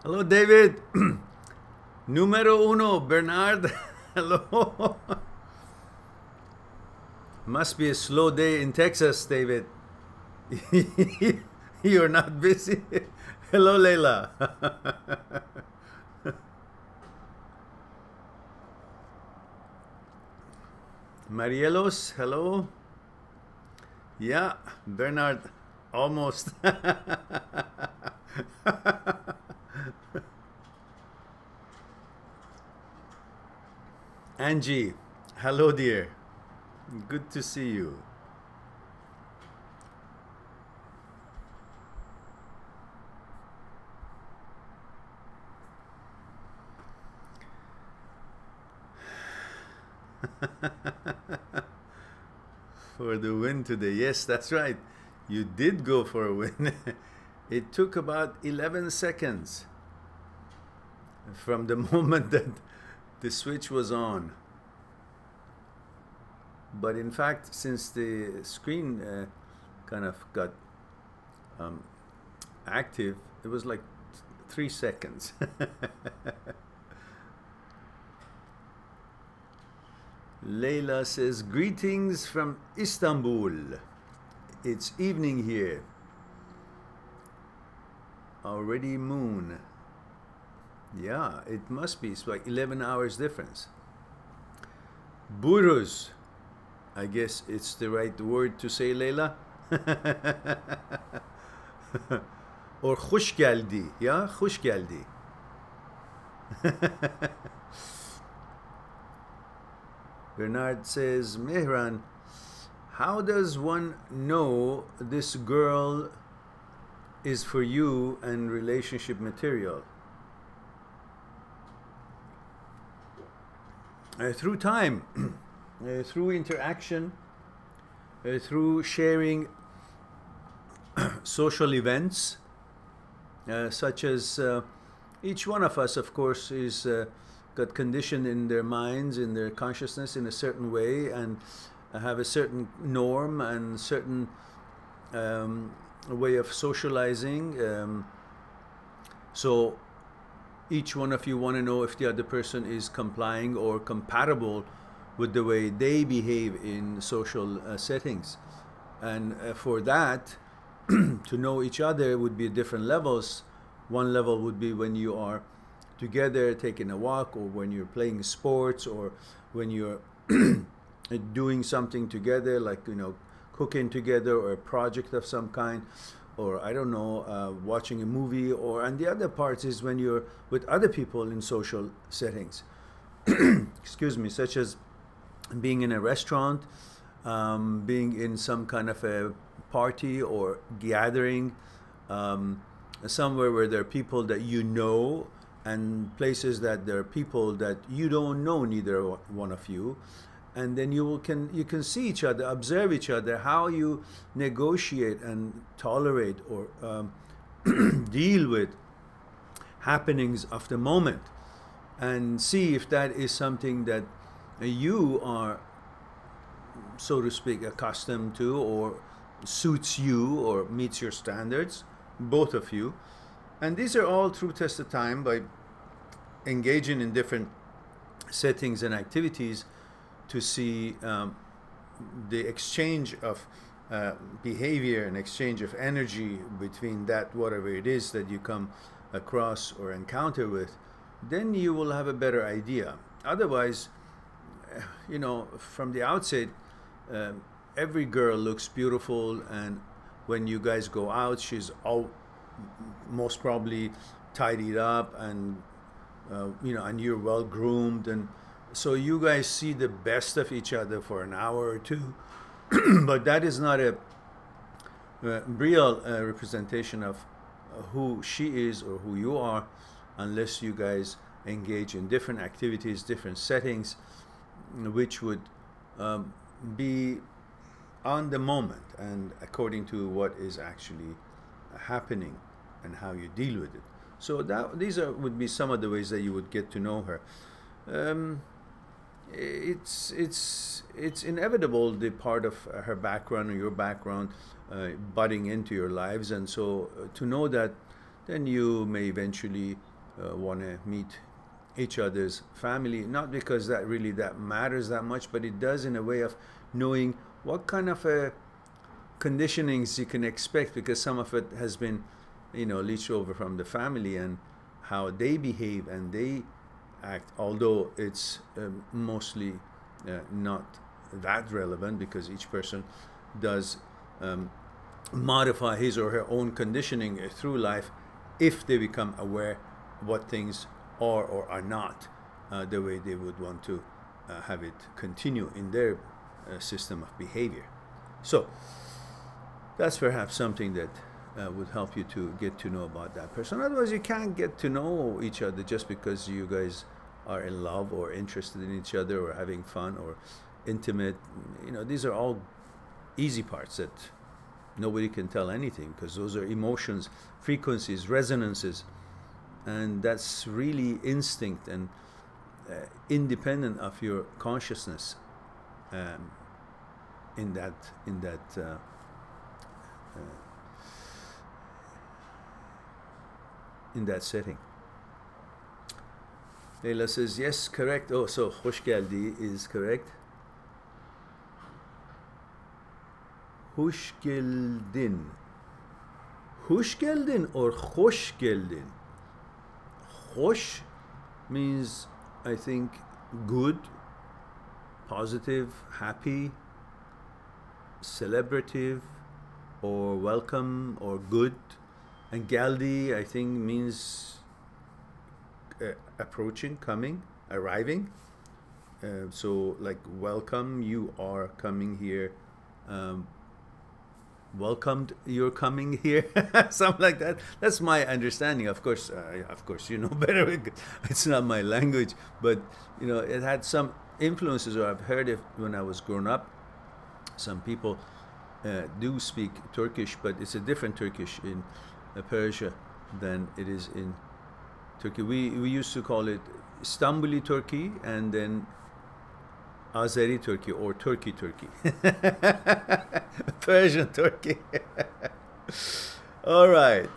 Hello, David. Numero uno, Bernard. Hello. Must be a slow day in Texas, David. You're not busy. Hello, Leila. Marielos, hello. Yeah, Bernard, almost. Angie, hello, dear. Good to see you. For the win today. Yes, that's right. You did go for a win. It took about 11 seconds from the moment that the switch was on. But in fact, since the screen kind of got active, it was like 3 seconds. Leila says, greetings from Istanbul. It's evening here. Already moon. Yeah, it must be. It's like 11 hours difference. Buruz. I guess it's the right word to say, Leila. Or خوش geldi. Yeah, خوش geldi. Bernard says, Mehran, how does one know this girl is for you and relationship material? Through time, through interaction, through sharing social events, such as each one of us, of course, is got conditioned in their minds, in their consciousness in a certain way, and have a certain norm and certain way of socializing. So each one of you want to know if the other person is complying or compatible with the way they behave in social settings. And for that, to know each other would be different levels. One level would be when you are together taking a walk, or when you're playing sports, or when you're doing something together, like, you know, cooking together, or a project of some kind, or I don't know, watching a movie. Or, and the other part is when you're with other people in social settings. Excuse me, such as being in a restaurant, being in some kind of a party or gathering, somewhere where there are people that you know, and places that there are people that you don't know, neither one of you. And then you can see each other, observe each other, how you negotiate and tolerate or deal with happenings of the moment, and see if that is something that you are, so to speak, accustomed to, or suits you, or meets your standards, both of you. And these are all through test of time, by engaging in different settings and activities, to see the exchange of behavior and exchange of energy between that, whatever it is that you come across or encounter with. Then you will have a better idea. Otherwise, you know, from the outset, every girl looks beautiful, and when you guys go out, she's all most probably tidied up, and you know, and you're well groomed, and so you guys see the best of each other for an hour or two. But that is not a real representation of who she is or who you are, unless you guys engage in different activities, different settings, which would be on the moment and according to what is actually happening and how you deal with it. So these would be some of the ways that you would get to know her. It's inevitable, the part of her background or your background butting into your lives, and so to know that then you may eventually want to meet each other's family, not because that really that matters that much, but it does in a way of knowing what kind of conditionings you can expect, because some of it has been, you know, leached over from the family and how they behave and they act, although it's mostly not that relevant, because each person does modify his or her own conditioning through life if they become aware what things are or are not the way they would want to have it continue in their system of behavior. So that's perhaps something that would help you to get to know about that person. Otherwise, you can't get to know each other just because you guys are in love or interested in each other or having fun or intimate. You know, these are all easy parts that nobody can tell anything, because those are emotions, frequencies, resonances, and that's really instinct and independent of your consciousness in that setting. Leila says yes, correct. Oh, so hoş geldi is correct. Hoş geldin. Hoş geldin or hoş geldin? Hoş means, I think, good, positive, happy, celebrative, or welcome, or good. And geldi, I think, means approaching, coming, arriving. So like welcome, you are coming here. Welcomed, you're coming here. Something like that. That's my understanding. Of course, you know better. It's not my language, but you know, it had some influences, or I've heard it when I was growing up. Some people do speak Turkish, but it's a different Turkish in Persia than it is in Turkey. We used to call it Istanbuli Turkey, and then Azeri Turkey, or Turkey. Persian Turkey. All right.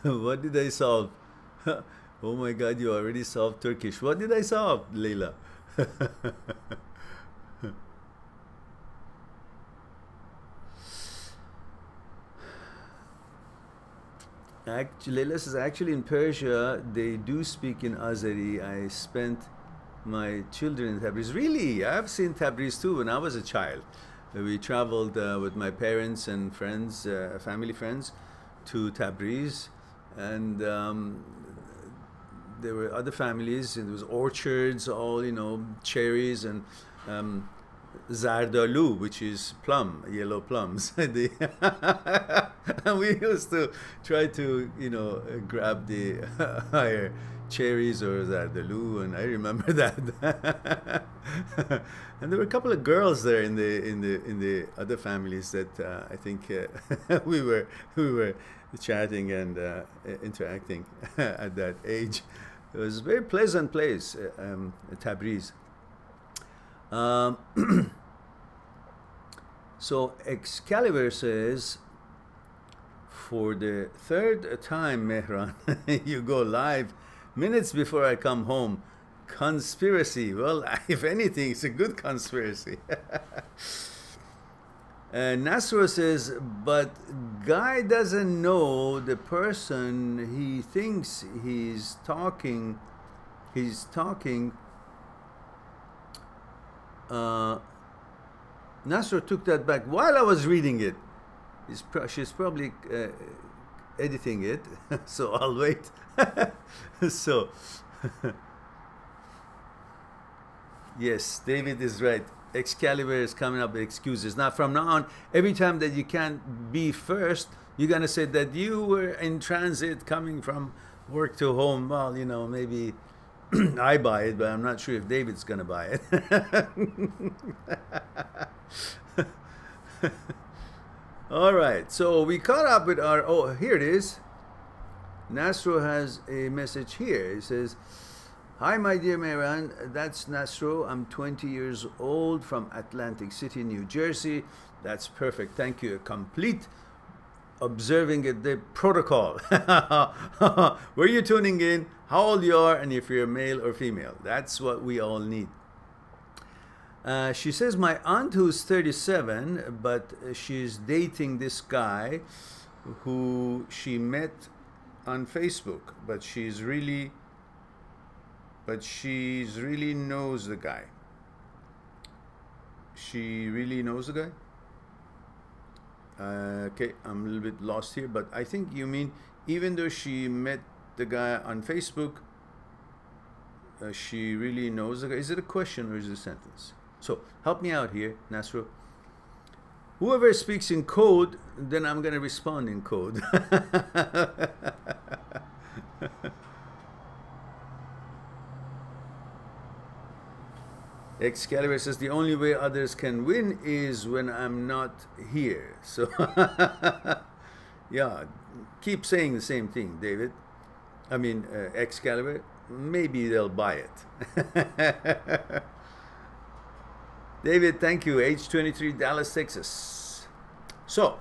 What did I solve? Oh my God, you already solved Turkish. What did I solve, Leila? Actually, Leila says, actually in Persia, they do speak in Azeri. I spent my children in Tabriz. Really? I've seen Tabriz too when I was a child. We traveled with my parents and friends, family friends, to Tabriz, and there were other families, and there was orchards, all, you know, cherries and zardalu, which is plum, yellow plums. And we used to try to, you know, grab the higher cherries or zardalu, and I remember that. And there were a couple of girls there in the other families that I think we were chatting and interacting at that age. It was a very pleasant place, Tabriz. So Excalibur says, for the third time, Mehran, you go live minutes before I come home. Conspiracy. Well, if anything, it's a good conspiracy. Nasro says, but guy doesn't know the person he thinks he's talking. Nasro took that back while I was reading it. She's probably editing it, so I'll wait. So, yes, David is right. Excalibur is coming up with excuses. Now, from now on, every time that you can't be first, you're going to say that you were in transit coming from work to home. Well, you know, maybe I buy it, but I'm not sure if David's going to buy it. All right, so we caught up with our, oh, here it is. Nasro has a message here. It says, Hi, my dear Mehran. That's Nasro. I'm 20 years old from Atlantic City, New Jersey. That's perfect. Thank you. Complete observing the protocol. Where you tuning in, how old you are, and if you're male or female. That's what we all need. She says, my aunt who's 37, but she's dating this guy who she met on Facebook, but she's really knows the guy. She really knows the guy? Okay, I'm a little bit lost here, but I think you mean even though she met the guy on Facebook, she really knows the guy. Is it a question or is it a sentence? So help me out here, Nasro. Whoever speaks in code, then I'm going to respond in code. Excalibur says the only way others can win is when I'm not here. So yeah, keep saying the same thing, David. I mean, Excalibur. Maybe they'll buy it. David, thank you. Age 23, Dallas, Texas. So,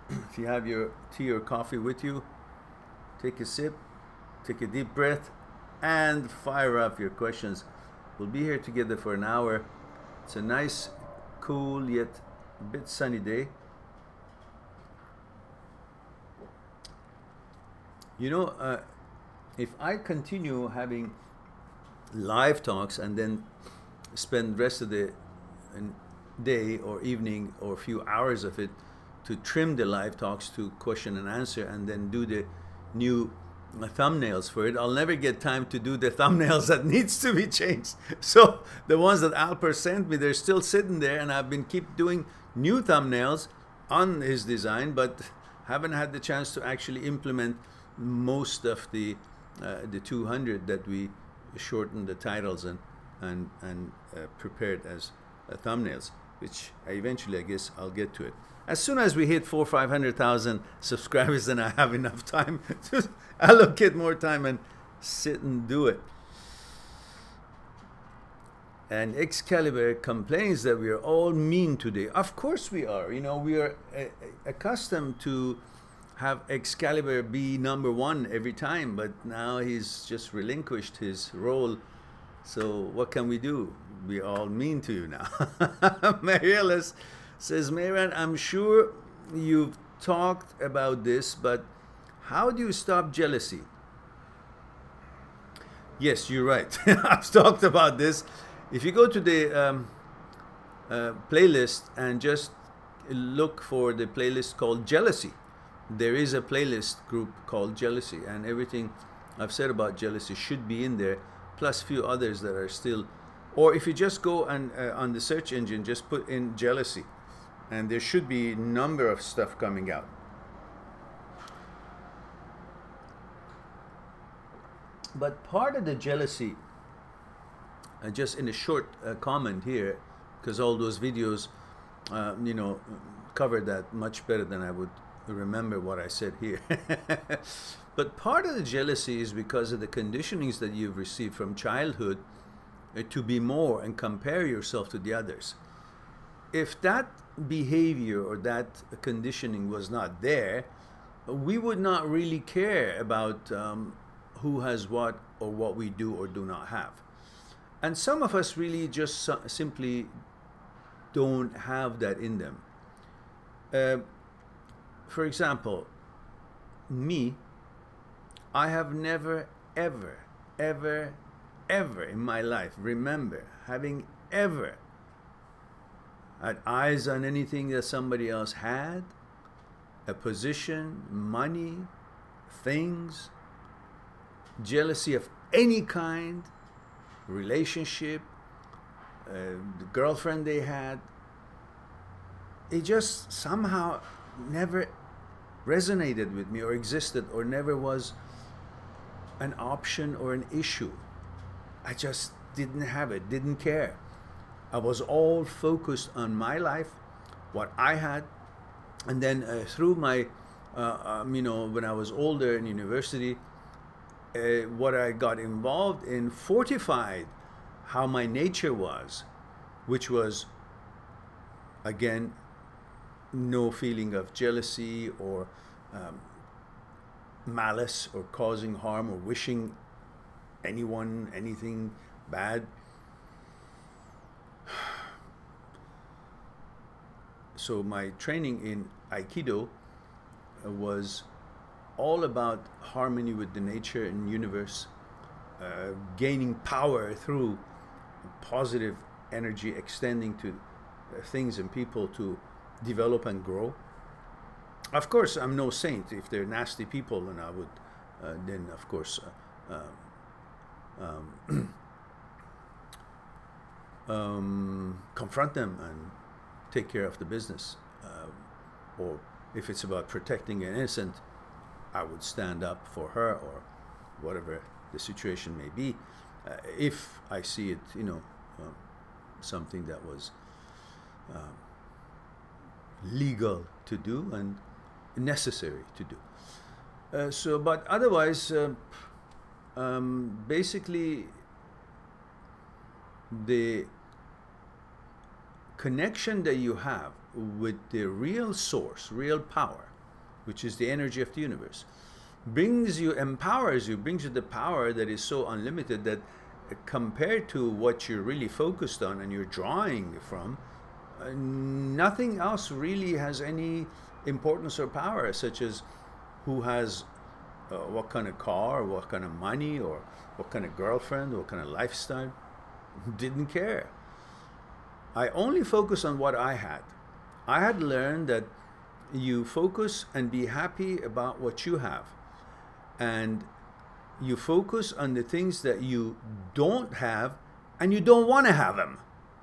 if you have your tea or coffee with you, take a sip, take a deep breath, and fire up your questions. We'll be here together for an hour. It's a nice, cool, yet a bit sunny day. You know, if I continue having live talks and then spend the rest of the day or evening or a few hours of it to trim the live talks to question and answer and then do the new thumbnails for it, I'll never get time to do the thumbnails that needs to be changed. So the ones that Alper sent me, they're still sitting there, and I've been keep doing new thumbnails on his design, but haven't had the chance to actually implement most of the 200 that we shortened the titles and prepared as thumbnails, which eventually I guess I'll get to it. As soon as we hit 400,000 or 500,000 subscribers, then I have enough time to allocate more time and sit and do it. And Excalibur complains that we are all mean today. Of course we are. You know, we are accustomed to have Excalibur be #1 every time, but now he's just relinquished his role. So what can we do? We all mean to you now. Mariellis says, Mehran, I'm sure you've talked about this, but how do you stop jealousy? Yes, you're right. I've talked about this. If you go to the playlist and just look for the playlist called Jealousy, there is a playlist group called Jealousy, and everything I've said about jealousy should be in there, plus a few others that are still. Or if you just go and on the search engine, just put in jealousy, and there should be a number of stuff coming out. But part of the jealousy, just in a short comment here, because all those videos, you know, covered that much better than I would remember what I said here. But part of the jealousy is because of the conditionings that you've received from childhood to be more and compare yourself to the others. If that behavior or that conditioning was not there, we would not really care about who has what or what we do or do not have. And some of us really just simply don't have that in them. For example, me, I have never, ever, ever, ever in my life remember having ever had eyes on anything that somebody else had, a position, money, things, jealousy of any kind, relationship, the girlfriend they had. It just somehow never resonated with me or existed or never was an option or an issue. I just didn't have it, didn't care. I was all focused on my life, what I had, and then through my, you know, when I was older in university, what I got involved in fortified how my nature was, which was, again, no feeling of jealousy or malice or causing harm or wishing anyone anything bad. So my training in Aikido was all about harmony with the nature and universe, gaining power through positive energy, extending to things and people to develop and grow. Of course, I'm no saint. If they're nasty people, then I would, then of course, confront them and take care of the business. Or if it's about protecting an innocent, I would stand up for her or whatever the situation may be. If I see it, you know, something that was legal to do and necessary to do. But otherwise, basically, the connection that you have with the real source, real power, which is the energy of the universe, brings you, empowers you, brings you the power that is so unlimited that compared to what you're really focused on and you're drawing from, nothing else really has any importance or power, such as who has what kind of car, or what kind of money, or what kind of girlfriend, or what kind of lifestyle. Didn't care. I only focus on what I had. I had learned that you focus and be happy about what you have, and you focus on the things that you don't have and you don't want to have them,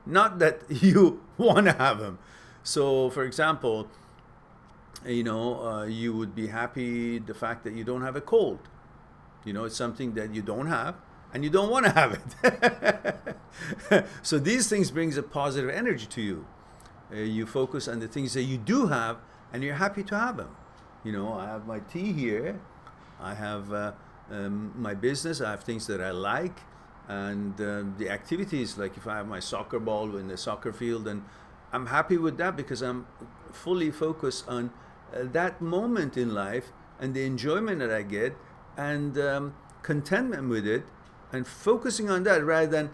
not that you want to have them. So for example, you know, you would be happy the fact that you don't have a cold. You know, it's something that you don't have and you don't want to have it. So these things brings a positive energy to you. You focus on the things that you do have and you're happy to have them. You know, I have my tea here. I have my business. I have things that I like. And the activities, like if I have my soccer ball in the soccer field, and I'm happy with that because I'm fully focused on that moment in life and the enjoyment that I get and contentment with it, and focusing on that rather than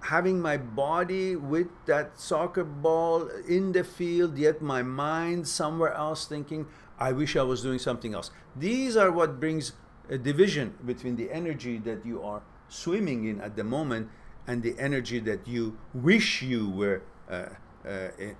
having my body with that soccer ball in the field, yet my mind somewhere else thinking, I wish I was doing something else. These are what brings a division between the energy that you are swimming in at the moment and the energy that you wish you were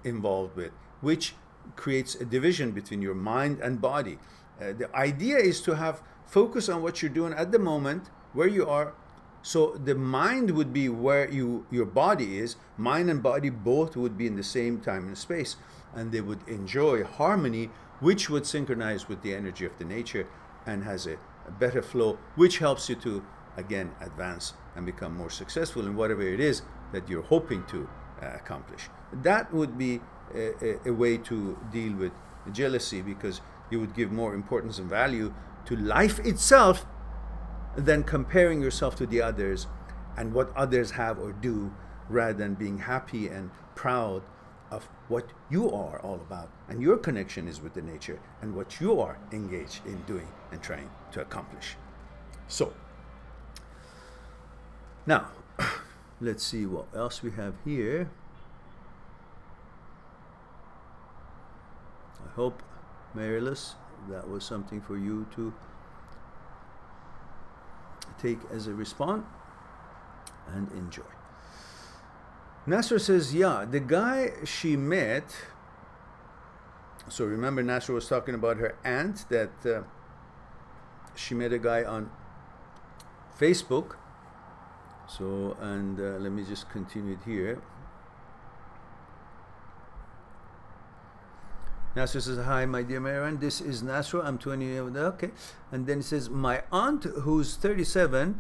involved with, which creates a division between your mind and body. The idea is to have focus on what you're doing at the moment, where you are. So the mind would be where your body is. Mind and body both would be in the same time and space, and they would enjoy harmony, which would synchronize with the energy of the nature and has a better flow, which helps you to, again, advance and become more successful in whatever it is that you're hoping to accomplish. That would be a way to deal with jealousy, because you would give more importance and value to life itself than comparing yourself to the others and what others have or do, rather than being happy and proud of what you are all about, and your connection is with the nature and what you are engaged in doing and trying to accomplish. So now let's see what else we have here. I hope, Marilys, that was something for you to take as a response and enjoy. Nasser says, yeah, the guy she met, so remember Nasser was talking about her aunt, that she met a guy on Facebook. So, and let me just continue it here. Nasser says, hi, my dear Mehran, this is Nasser, I'm 20, okay. And then it says, my aunt, who's 37,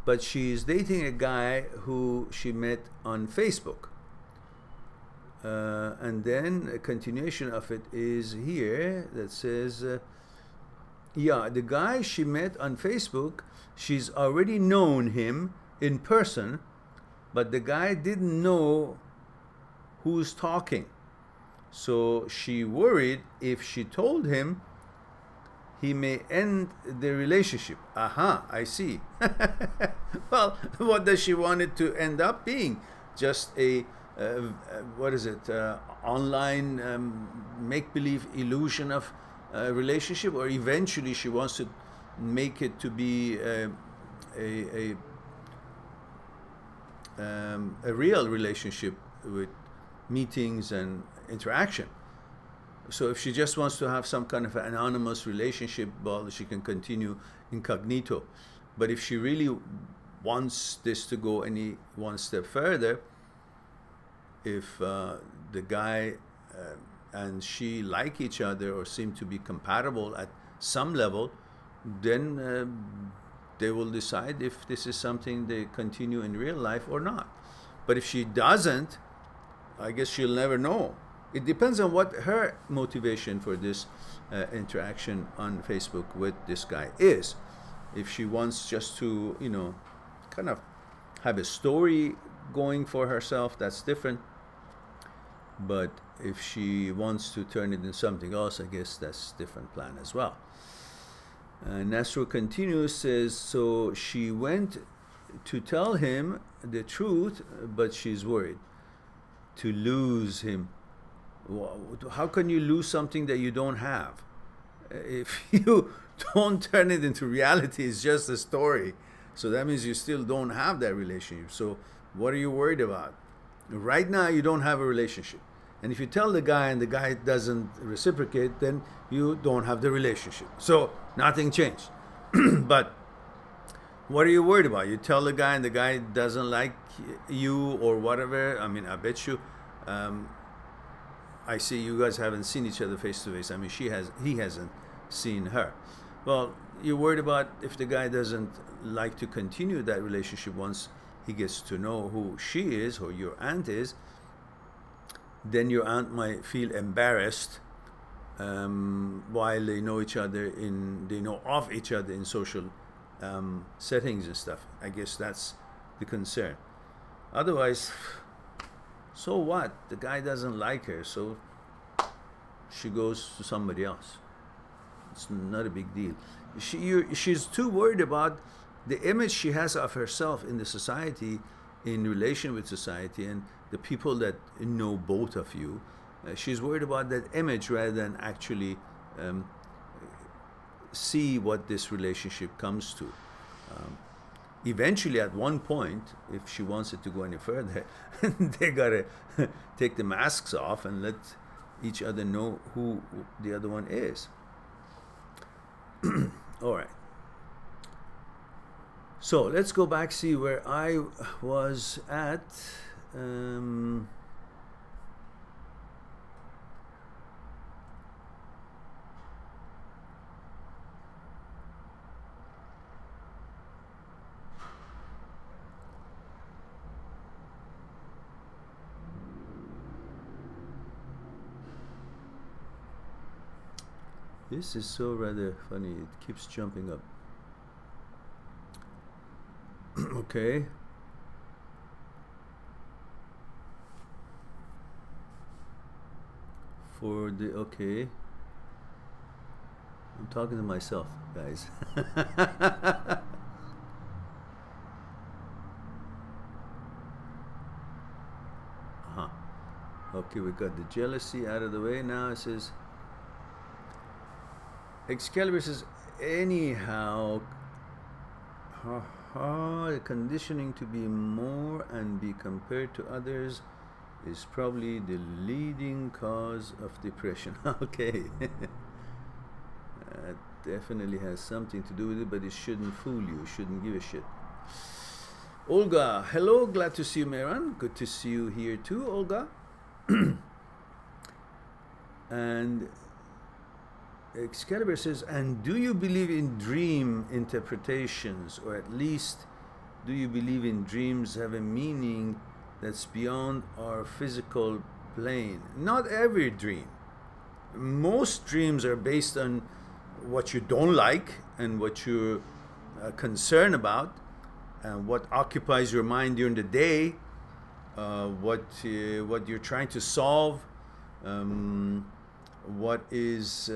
but she's dating a guy who she met on Facebook. And then a continuation of it is here that says, Yeah, the guy she met on Facebook, she's already known him in person, but the guy didn't know who's talking. So she worried if she told him, he may end the relationship. Aha, I see. Well, what does she want it to end up being? Just a, what is it, online make-believe illusion of a relationship? Or eventually she wants to make it to be a real relationship with meetings and interaction. So if she just wants to have some kind of an anonymous relationship, well, she can continue incognito. But if she really wants this to go one step further, if the guy and she like each other or seem to be compatible at some level, then they will decide if this is something they continue in real life or not. But if she doesn't, I guess she'll never know. It depends on what her motivation for this interaction on Facebook with this guy is. If she wants just to, you know, kind of have a story going for herself, that's different. But if she wants to turn it into something else, I guess that's a different plan as well. Nasru continues, says, so she went to tell him the truth, but she's worried to lose him. How can you lose something that you don't have? If you don't turn it into reality, it's just a story. So that means you still don't have that relationship. So what are you worried about? Right now, you don't have a relationship. And if you tell the guy and the guy doesn't reciprocate, then you don't have the relationship. So nothing changed. But what are you worried about? You tell the guy and the guy doesn't like you or whatever. I mean, I bet you, I see you guys haven't seen each other face to face. I mean, he hasn't seen her. Well, you're worried about if the guy doesn't like to continue that relationship once he gets to know who she is or your aunt is, then your aunt might feel embarrassed while they know each other they know of each other in social settings and stuff. I guess that's the concern. Otherwise, so what? The guy doesn't like her, so she goes to somebody else. It's not a big deal. She's too worried about the image she has of herself in the society, in relation with society, and the people that know both of you. She's worried about that image rather than actually see what this relationship comes to. Eventually, at one point, if she wants it to go any further, they gotta take the masks off and let each other know who the other one is. All right. So let's go back, see where I was at. This is so rather funny. It keeps jumping up. Okay. Okay. I'm talking to myself, guys. Okay, we got the jealousy out of the way. Now it says, Excalibur says, anyhow, the conditioning to be more and be compared to others is probably the leading cause of depression. Okay. Definitely has something to do with it, but it shouldn't fool you. Shouldn't give a shit. Olga, hello, glad to see you, Mehran. Good to see you here too, Olga. And Excalibur says, and do you believe in dream interpretations, or at least do you believe in dreams have a meaning that's beyond our physical plane? Not every dream. Most dreams are based on what you don't like and what you're concerned about, and what occupies your mind during the day, what you're trying to solve, what is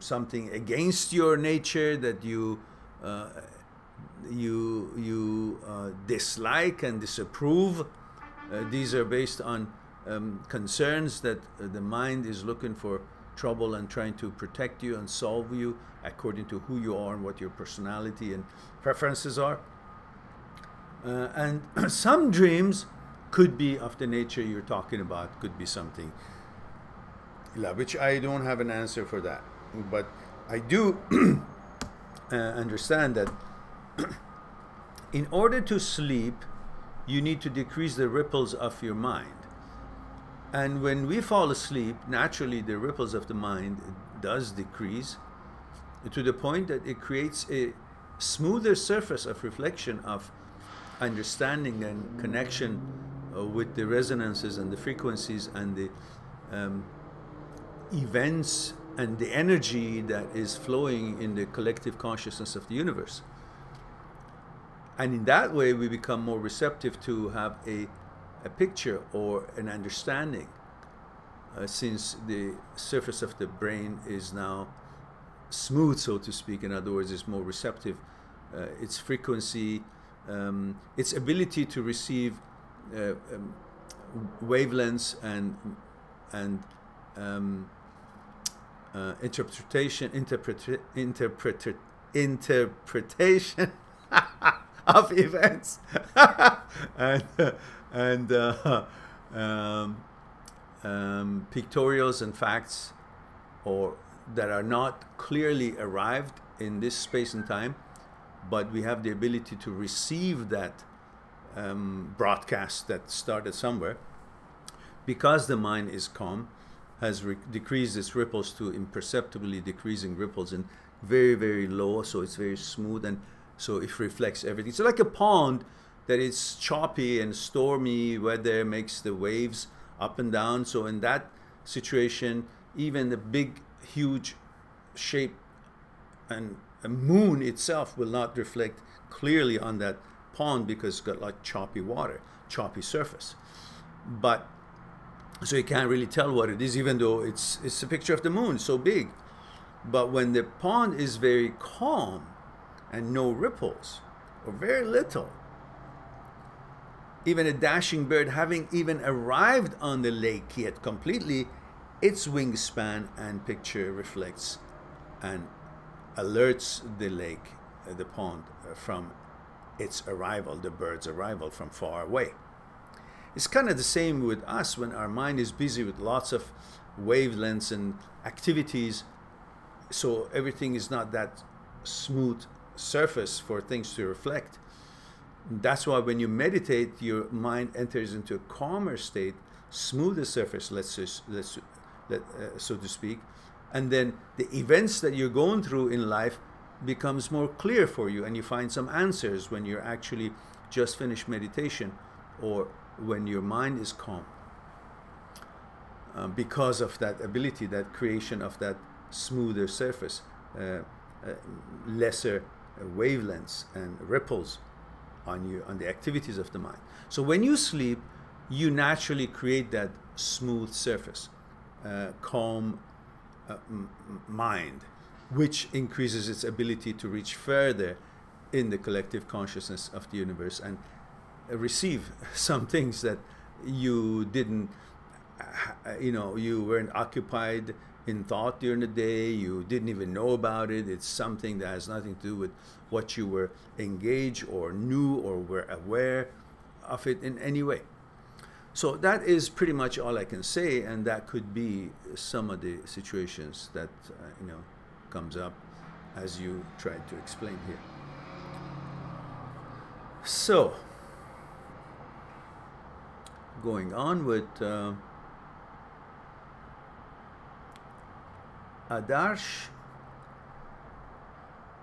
something against your nature that you dislike and disapprove. These are based on concerns that the mind is looking for trouble and trying to protect you and solve you according to who you are and what your personality and preferences are. And some dreams could be of the nature you're talking about, could be something, which I don't have an answer for that. But I do understand that in order to sleep, you need to decrease the ripples of your mind. And when we fall asleep, naturally the ripples of the mind does decrease to the point that it creates a smoother surface of reflection, of understanding and connection with the resonances and the frequencies and the events and the energy that is flowing in the collective consciousness of the universe. And in that way, we become more receptive to have a picture or an understanding, since the surface of the brain is now smooth, so to speak. In other words, it's more receptive. Its frequency, its ability to receive wavelengths and interpretation of events and pictorials and facts, or that are not clearly arrived in this space and time, but we have the ability to receive that broadcast that started somewhere, because the mind is calm, has decreased its ripples to imperceptibly decreasing ripples and very, very low, so it's very smooth, and so it reflects everything. So like a pond that is choppy and stormy weather makes the waves up and down. So in that situation, even the big, huge shape and a moon itself will not reflect clearly on that pond, because it's got like choppy water, choppy surface. But so you can't really tell what it is, even though it's a picture of the moon, so big. But when the pond is very calm and no ripples, or very little, even a dashing bird having even arrived on the lake yet completely, its wingspan and picture reflects and alerts the lake, the pond, from its arrival, the bird's arrival from far away. It's kind of the same with us when our mind is busy with lots of wavelengths and activities, so everything is not that smooth surface for things to reflect. That's why when you meditate, your mind enters into a calmer state, smoother surface, so to speak, and then the events that you're going through in life becomes more clear for you, and you find some answers when you're actually just finished meditation, or when your mind is calm, because of that ability, that creation of that smoother surface, lesser wavelengths and ripples on the activities of the mind. So when you sleep, you naturally create that smooth surface, calm mind, which increases its ability to reach further in the collective consciousness of the universe and receive some things that you didn't, you weren't occupied in thought during the day, you didn't even know about it. It's something that has nothing to do with what you were engaged or knew or were aware of it in any way. So that is pretty much all I can say, and that could be some of the situations that comes up as you tried to explain here. So going on with Adarsh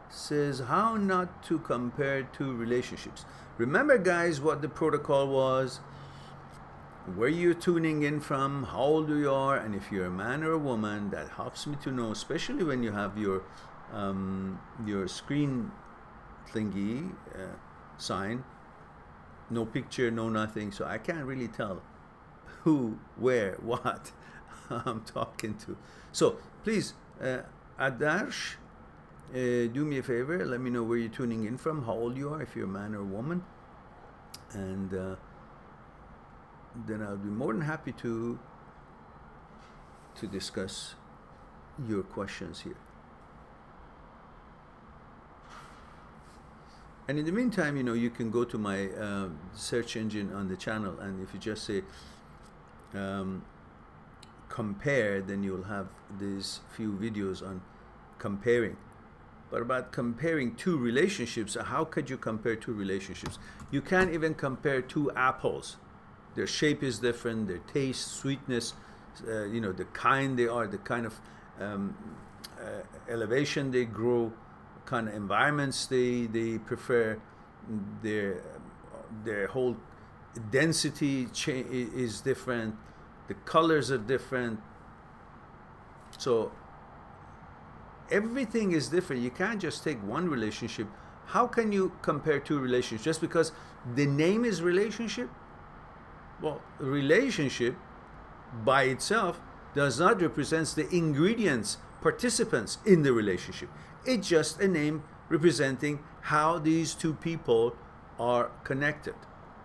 says, how not to compare two relationships. Remember, guys, what the protocol was, where you're tuning in from, how old you are, and if you're a man or a woman. That helps me to know, especially when you have your your screen thingy sign, no picture, no nothing, so I can't really tell who, where, what I'm talking to. So please, Adarsh, do me a favor, let me know where you're tuning in from, how old you are, if you're a man or a woman, and then I'll be more than happy to discuss your questions here. And in the meantime, you know, you can go to my search engine on the channel, and if you just say compare, then you'll have these few videos on comparing. But about comparing two relationships, how could you compare two relationships? You can't even compare two apples. Their shape is different, their taste, sweetness, you know, the kind they are, the kind of elevation they grow, kind of environments they prefer, their whole density is different, the colors are different, so everything is different. You can't just take one relationship. How can you compare two relationships just because the name is relationship? Well, relationship by itself does not represent the ingredients, participants in the relationship. It's just a name representing how these two people are connected,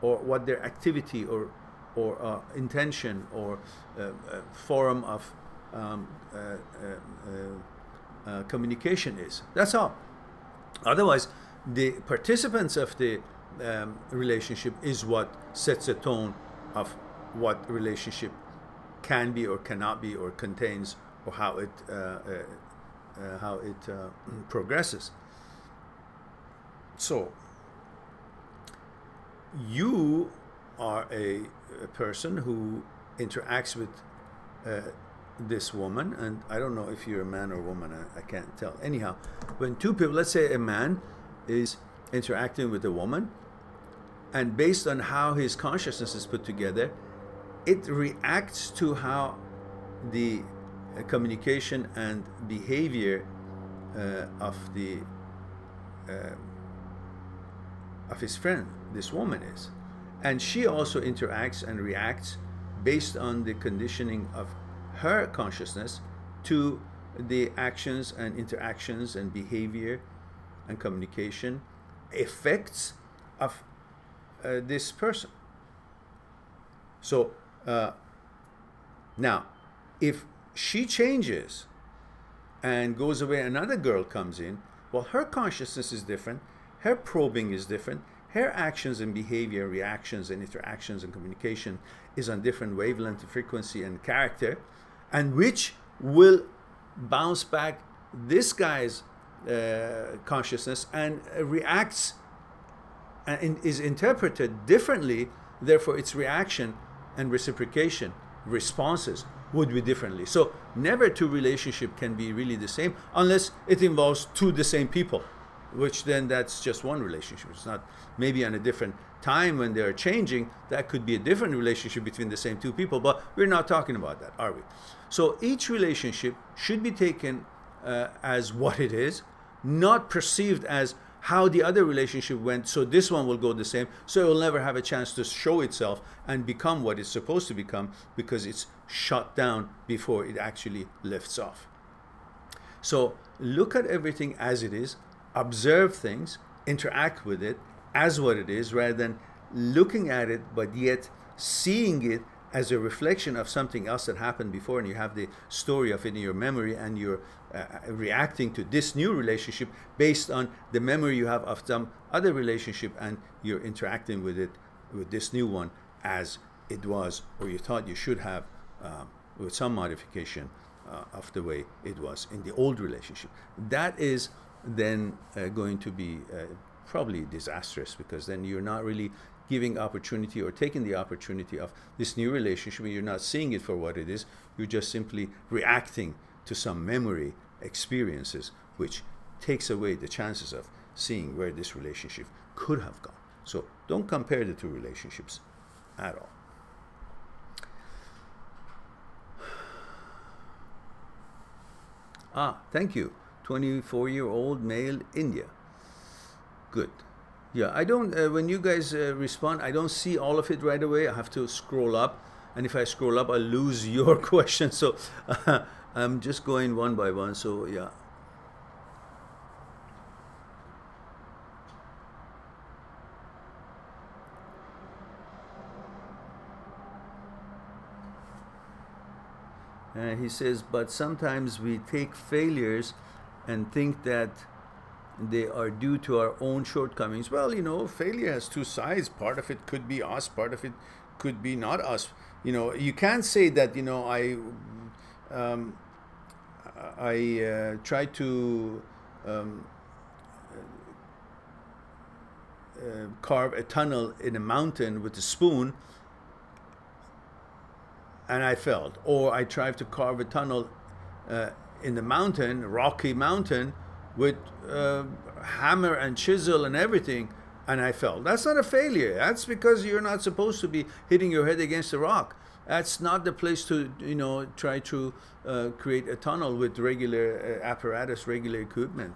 or what their activity or intention or form of communication is. That's all. Otherwise, the participants of the relationship is what sets a tone of what relationship can be or cannot be, or contains, or how it progresses. So you are a person who interacts with this woman, and I don't know if you're a man or a woman, I can't tell. Anyhow, when two people, let's say a man is interacting with a woman, and based on how his consciousness is put together, it reacts to how the communication and behavior of his friend, this woman, is. And she also interacts and reacts based on the conditioning of her consciousness to the actions and interactions and behavior and communication effects of this person. So now, if she changes and goes away, another girl comes in, well, her consciousness is different, her probing is different, her actions and behavior, reactions and interactions and communication is on different wavelength, frequency and character, and which will bounce back this guy's consciousness and reacts and is interpreted differently. Therefore, its reaction and reciprocation responses would be differently. So never two relationships can be really the same unless it involves two the same people, which then that's just one relationship. It's not, maybe on a different time when they're changing, that could be a different relationship between the same two people, but we're not talking about that, are we? So each relationship should be taken as what it is, not perceived as how the other relationship went, so this one will go the same, so it will never have a chance to show itself and become what it's supposed to become, because it's shut down before it actually lifts off. So look at everything as it is, observe things, interact with it as what it is, rather than looking at it but yet seeing it as a reflection of something else that happened before, and you have the story of it in your memory, and you're reacting to this new relationship based on the memory you have of some other relationship, and you're interacting with it, with this new one, as it was, or you thought you should have, with some modification of the way it was in the old relationship. That is then going to be probably disastrous, because then you're not really giving opportunity or taking the opportunity of this new relationship. You're not seeing it for what it is. You're just simply reacting to some memory experiences, which takes away the chances of seeing where this relationship could have gone. So don't compare the two relationships at all. Thank you. 24-year-old male, India. Good. Yeah, I don't, when you guys respond, I don't see all of it right away. I have to scroll up. And if I scroll up, I'll lose your question. So I'm just going one by one. So yeah. He says, but sometimes we take failures and think that they are due to our own shortcomings. Well, you know, failure has two sides. Part of it could be us, part of it could be not us. You know, you can't say that, you know, I try to carve a tunnel in a mountain with a spoon and I failed. Or I tried to carve a tunnel in the mountain, rocky mountain, with hammer and chisel and everything, and I failed. That's not a failure. That's because you're not supposed to be hitting your head against a rock. That's not the place to, you know, try to create a tunnel with regular apparatus, regular equipment,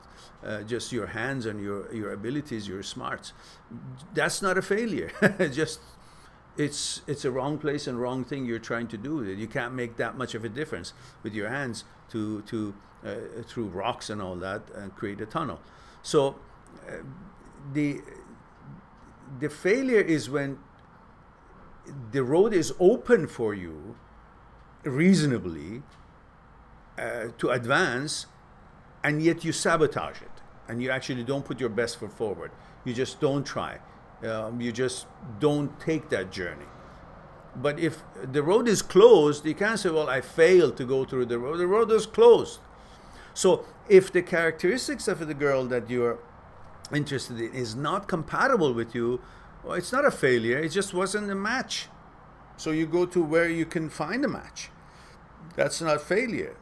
just your hands and your abilities, your smarts. That's not a failure. Just it's a wrong place and wrong thing you're trying to do. You can't make that much of a difference with your hands to through rocks and all that and create a tunnel. So the failure is when the road is open for you reasonably to advance, and yet you sabotage it and you actually don't put your best foot forward. You just don't try. You just don't take that journey. But if the road is closed, you can't say, well, I failed to go through the road. The road is closed. So if the characteristics of the girl that you're interested in is not compatible with you, well, it's not a failure. It just wasn't a match. So you go to where you can find a match. That's not failure.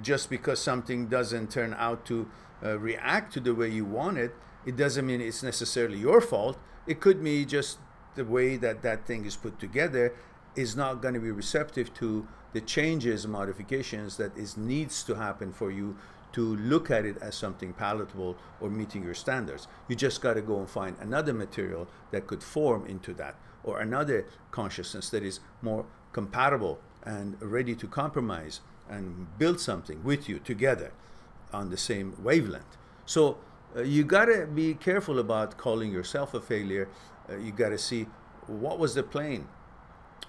Just because something doesn't turn out to react to the way you want it, it doesn't mean it's necessarily your fault. It could be just the way that that thing is put together is not going to be receptive to the changes, modifications that needs to happen for you to look at it as something palatable or meeting your standards. You just got to go and find another material that could form into that, or another consciousness that is more compatible and ready to compromise and build something with you together on the same wavelength. So you got to be careful about calling yourself a failure. You got to see what was the plane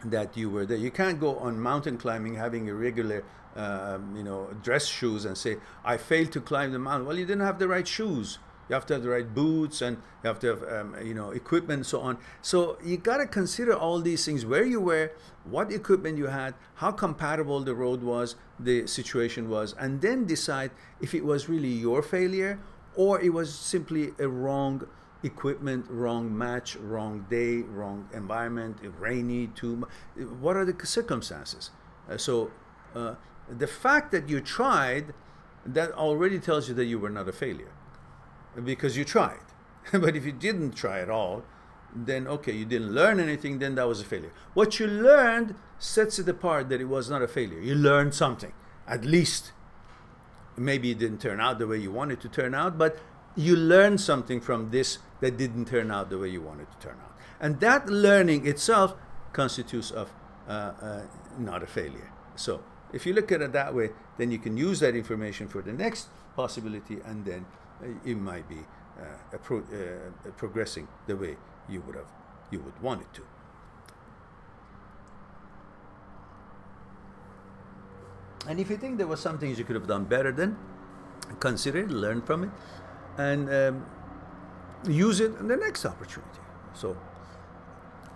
that you were there. You can't go on mountain climbing having a regular you know, dress shoes and say, I failed to climb the mountain. Well, you didn't have the right shoes. You have to have the right boots, and you have to have you know, equipment and so on. So you got to consider all these things, where you were, what equipment you had, how compatible the road was, the situation was, and then decide if it was really your failure or it was simply a wrong equipment, wrong match, wrong day, wrong environment, rainy, too much. What are the circumstances? The fact that you tried, that already tells you that you were not a failure, because you tried. But if you didn't try at all, then okay, you didn't learn anything, then that was a failure. What you learned sets it apart that it was not a failure. You learned something, at least. Maybe it didn't turn out the way you wanted to turn out, but you learned something from this that didn't turn out the way you wanted to turn out. And that learning itself constitutes of not a failure. So if you look at it that way, then you can use that information for the next possibility, and then it might be progressing the way you would want it to. And if you think there was some things you could have done better, then consider it, learn from it, and use it in the next opportunity. So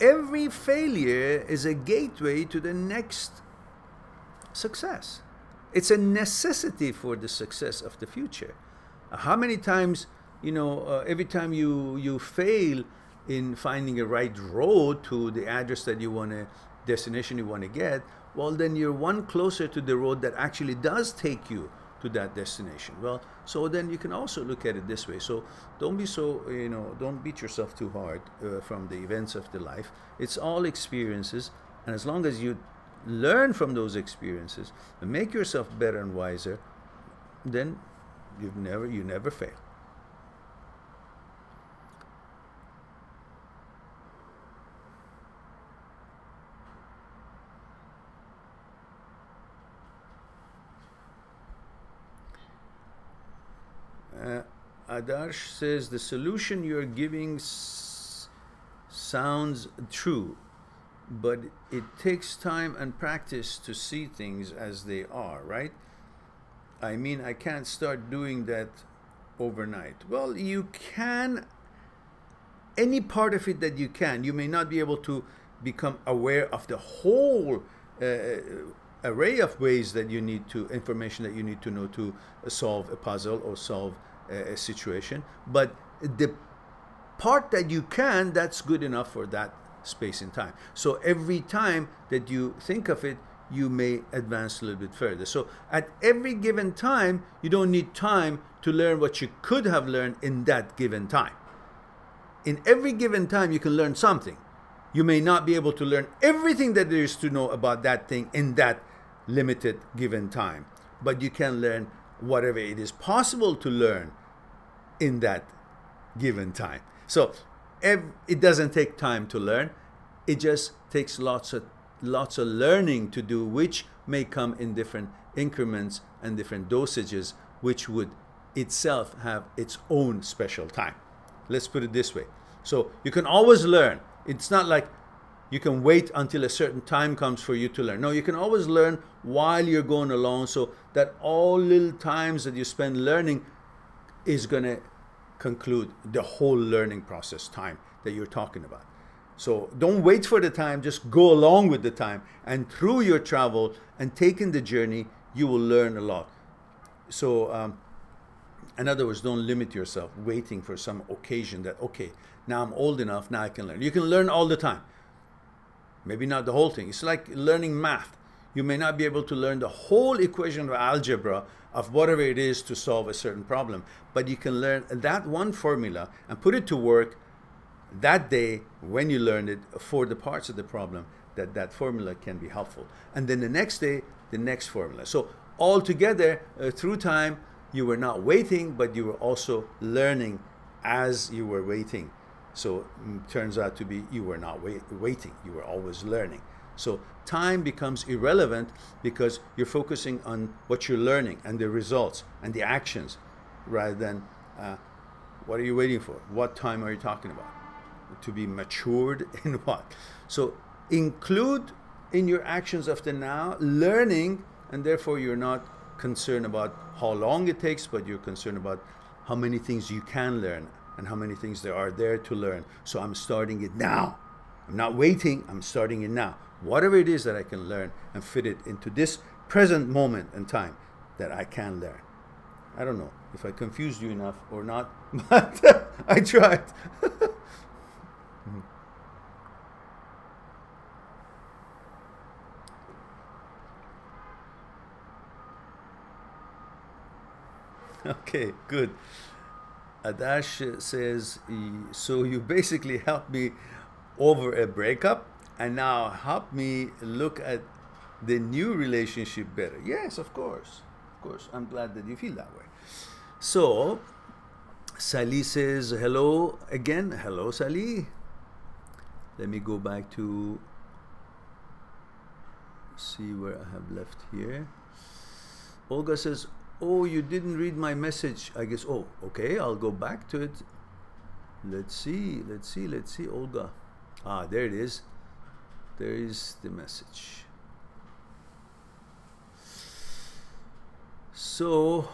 every failure is a gateway to the next success. It's a necessity for the success of the future. How many times, you know, every time you fail in finding a right road to the address that you want to, destination you want to get, well, then you're one closer to the road that actually does take you to that destination. Well, so then you can also look at it this way. So don't be so, you know, don't beat yourself too hard from the events of the life. It's all experiences, and as long as you learn from those experiences and make yourself better and wiser, then You never fail. Adarsh says the solution you're giving sounds true, but it takes time and practice to see things as they are, right? I mean, I can't start doing that overnight. Well, you can, any part of it that you can. You may not be able to become aware of the whole array of ways that you need to, information that you need to know to solve a puzzle or solve a situation, but the part that you can, that's good enough for that space in time. So every time that you think of it, you may advance a little bit further. So at every given time, you don't need time to learn what you could have learned in that given time. In every given time, you can learn something. You may not be able to learn everything that there is to know about that thing in that limited given time, but you can learn whatever it is possible to learn in that given time. So it doesn't take time to learn. It just takes lots of learning to do, which may come in different increments and different dosages, which would itself have its own special time. Let's put it this way. So you can always learn. It's not like you can wait until a certain time comes for you to learn. No, you can always learn while you're going along, so that all little times that you spend learning is going to conclude the whole learning process time that you're talking about. So don't wait for the time, just go along with the time, and through your travel and taking the journey, you will learn a lot. So in other words, don't limit yourself waiting for some occasion that, okay, now I'm old enough, now I can learn. You can learn all the time. Maybe not the whole thing. It's like learning math. You may not be able to learn the whole equation of algebra of whatever it is to solve a certain problem, but you can learn that one formula and put it to work that day when you learn it for the parts of the problem that formula can be helpful. And then the next day, the next formula. So altogether, through time, you were not waiting, but you were also learning as you were waiting. So it turns out to be you were not waiting, you were always learning. So time becomes irrelevant because you're focusing on what you're learning and the results and the actions, rather than what are you waiting for? What time are you talking about? To be matured in what? So include in your actions of the now learning, and therefore you're not concerned about how long it takes, but you're concerned about how many things you can learn and how many things there are there to learn. So I'm starting it now. I'm not waiting, I'm starting it now. Whatever it is that I can learn and fit it into this present moment and time that I can learn. I don't know if I confused you enough or not, but I tried. Okay, good. Adash says, so you basically helped me over a breakup and now help me look at the new relationship better. Yes, of course. Of course. I'm glad that you feel that way. So, Sally says, hello again. Hello, Sally. Let me go back to see where I have left here. Olga says, oh, you didn't read my message. I guess, oh, okay, I'll go back to it. Let's see, Olga. Ah, there it is. There is the message. So,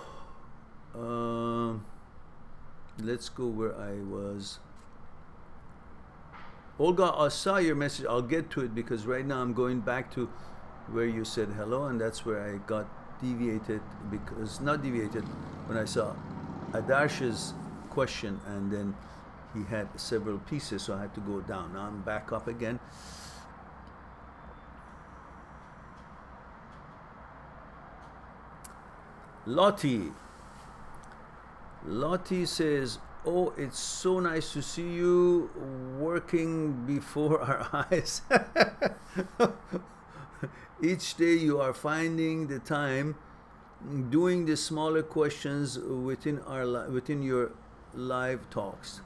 let's go where I was. Olga, I saw your message. I'll get to it because right now I'm going back to where you said hello, and that's where I got deviated, because not deviated when I saw Adarsh's question, and then he had several pieces, so I had to go down. Now I'm back up again. Lottie says, oh, it's so nice to see you working before our eyes. Each day you are finding the time doing the smaller questions within within your live talks.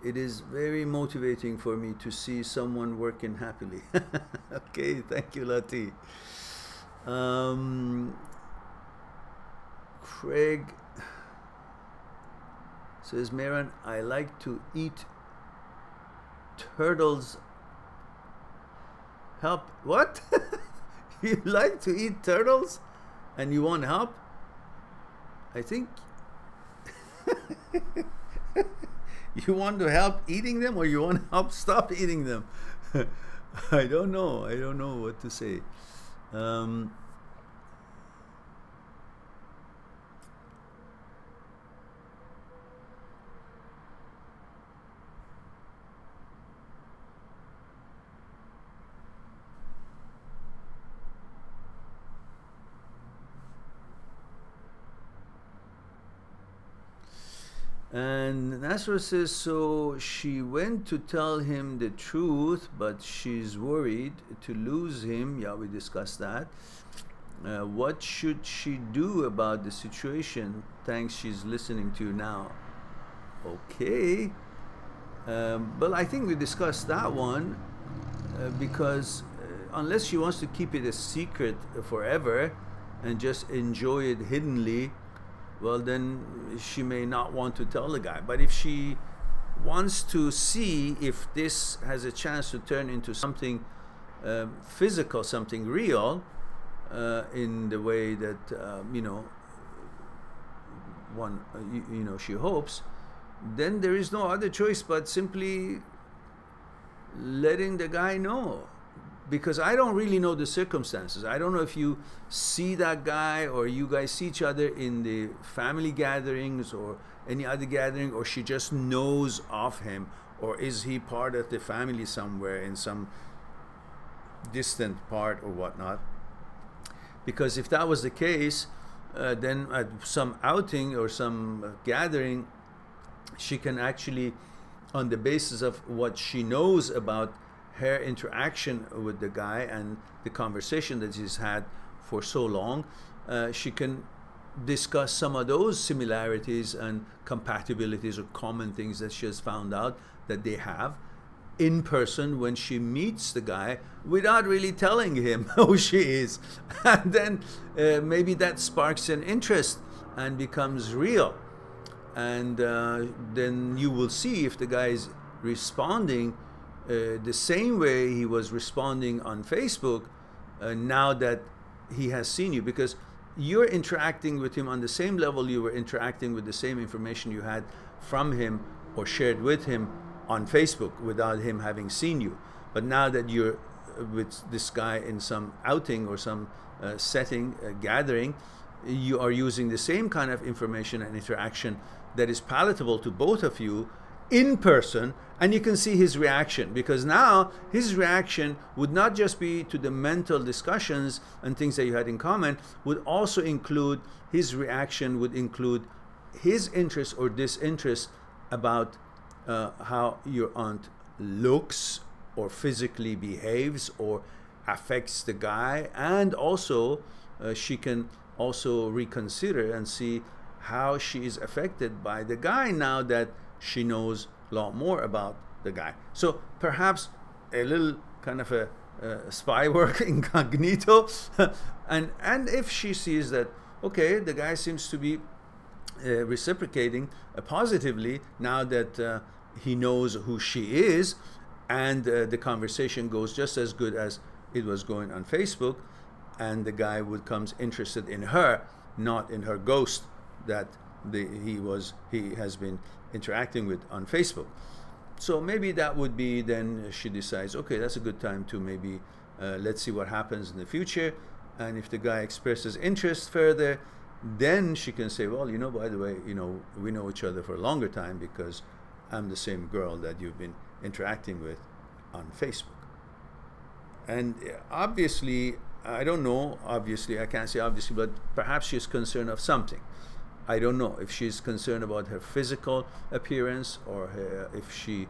It is very motivating for me to see someone working happily. Okay, thank you, Lati. Craig says, Mehran, I like to eat turtles. Help. What? You like to eat turtles and you want help? I think you want to help eating them, or you want to help stop eating them? I don't know. I don't know what to say. And Nasra says, so she went to tell him the truth, but she's worried to lose him. Yeah, we discussed that. What should she do about the situation? Thanks, she's listening to you now. Okay. Well, I think we discussed that one because unless she wants to keep it a secret forever and just enjoy it hiddenly, well, then she may not want to tell the guy. But if she wants to see if this has a chance to turn into something physical, something real, in the way that you know, she hopes, then there is no other choice but simply letting the guy know. Because I don't really know the circumstances. I don't know if you see that guy or you guys see each other in the family gatherings or any other gathering, or she just knows of him, or is he part of the family somewhere in some distant part or whatnot. Because if that was the case, then at some outing or some gathering, she can actually, on the basis of what she knows about her interaction with the guy and the conversation that she's had for so long, she can discuss some of those similarities and compatibilities or common things that she has found out that they have in person when she meets the guy, without really telling him who she is. And then maybe that sparks an interest and becomes real. And then you will see if the guy is responding the same way he was responding on Facebook now that he has seen you, because you're interacting with him on the same level you were interacting with the same information you had from him or shared with him on Facebook without him having seen you. But now that you're with this guy in some outing or some setting, gathering, you are using the same kind of information and interaction that is palatable to both of you in person, and you can see his reaction, because now his reaction would not just be to the mental discussions and things that you had in common, would also include, his reaction would include his interest or disinterest about how your aunt looks or physically behaves or affects the guy. And also she can also reconsider and see how she is affected by the guy now that she knows a lot more about the guy. So perhaps a little kind of a spy work incognito. and if she sees that, okay, the guy seems to be reciprocating positively now that he knows who she is, and the conversation goes just as good as it was going on Facebook, and the guy becomes interested in her, not in her ghost that he has been interacting with on Facebook. So maybe that would be, then she decides, okay, that's a good time to maybe let's see what happens in the future. And if the guy expresses interest further, then she can say, well, you know, by the way, you know, we know each other for a longer time because I'm the same girl that you've been interacting with on Facebook. And obviously, I don't know, obviously, I can't say obviously, but perhaps she's concerned of something. I don't know if she's concerned about her physical appearance, or if she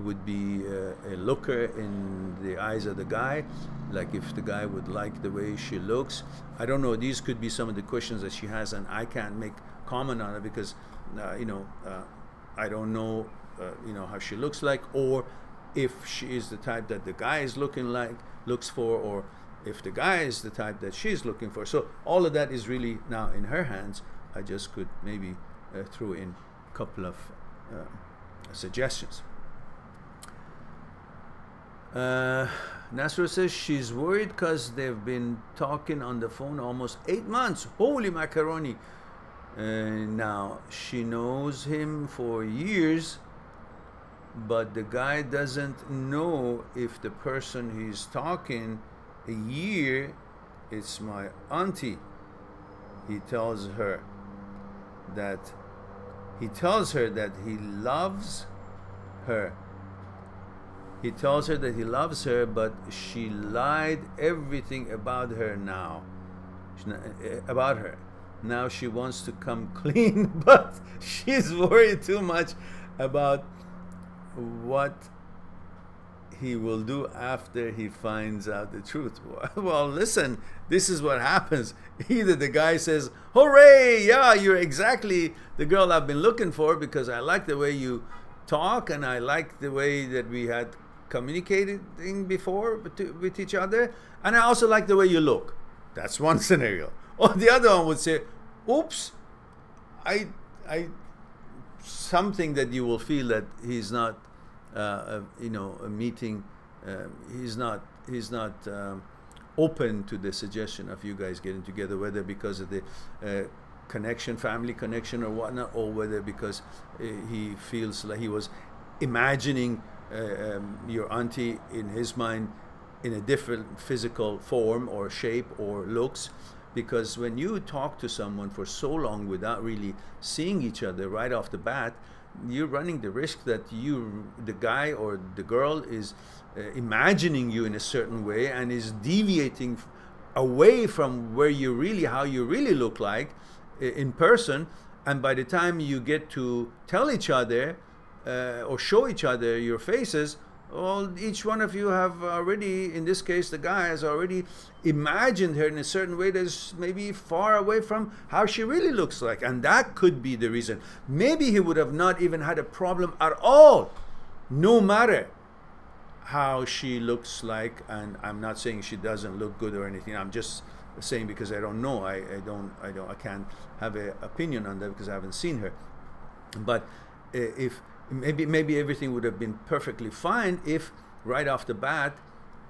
would be a looker in the eyes of the guy, like if the guy would like the way she looks. I don't know, these could be some of the questions that she has, and I can't make comment on it because I don't know how she looks like, or if she is the type that the guy is looks for, or if the guy is the type that she's looking for. So all of that is really now in her hands. I just could maybe throw in a couple of suggestions. Nasra says she's worried because they've been talking on the phone almost 8 months. Holy macaroni. Now she knows him for years, but the guy doesn't know if the person he's talking a year is my auntie. He tells her that he loves her. He tells her that he loves her, but she lied everything about her now. About her. Now she wants to come clean, but she's worried too much about what he will do after he finds out the truth. Well, listen, this is what happens. Either the guy says, hooray, yeah, you're exactly the girl I've been looking for because I like the way you talk and I like the way that we had communicated before with each other, and I also like the way you look. That's one scenario. Or the other one would say, oops, I something that you will feel that he's not a meeting, he's not open to the suggestion of you guys getting together, whether because of the connection, family connection or whatnot, or whether because he feels like he was imagining your auntie in his mind in a different physical form or shape or looks. Because when you talk to someone for so long without really seeing each other right off the bat, you're running the risk that the guy or the girl is imagining you in a certain way and is deviating away from how you really look like in person. And by the time you get to tell each other or show each other your faces, well, each one of you have already, in this case, the guy has already imagined her in a certain way that's maybe far away from how she really looks like. And that could be the reason. Maybe he would have not even had a problem at all, no matter how she looks like. And I'm not saying she doesn't look good or anything. I'm just saying because I don't know. I can't have an opinion on that because I haven't seen her. But if maybe everything would have been perfectly fine if right off the bat,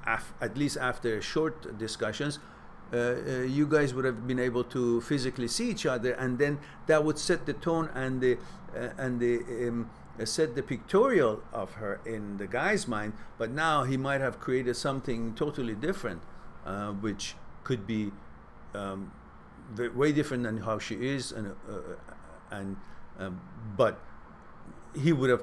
at least after short discussions, you guys would have been able to physically see each other, and then that would set the tone and set the pictorial of her in the guy's mind. But now he might have created something totally different, which could be way different than how she is, but he would have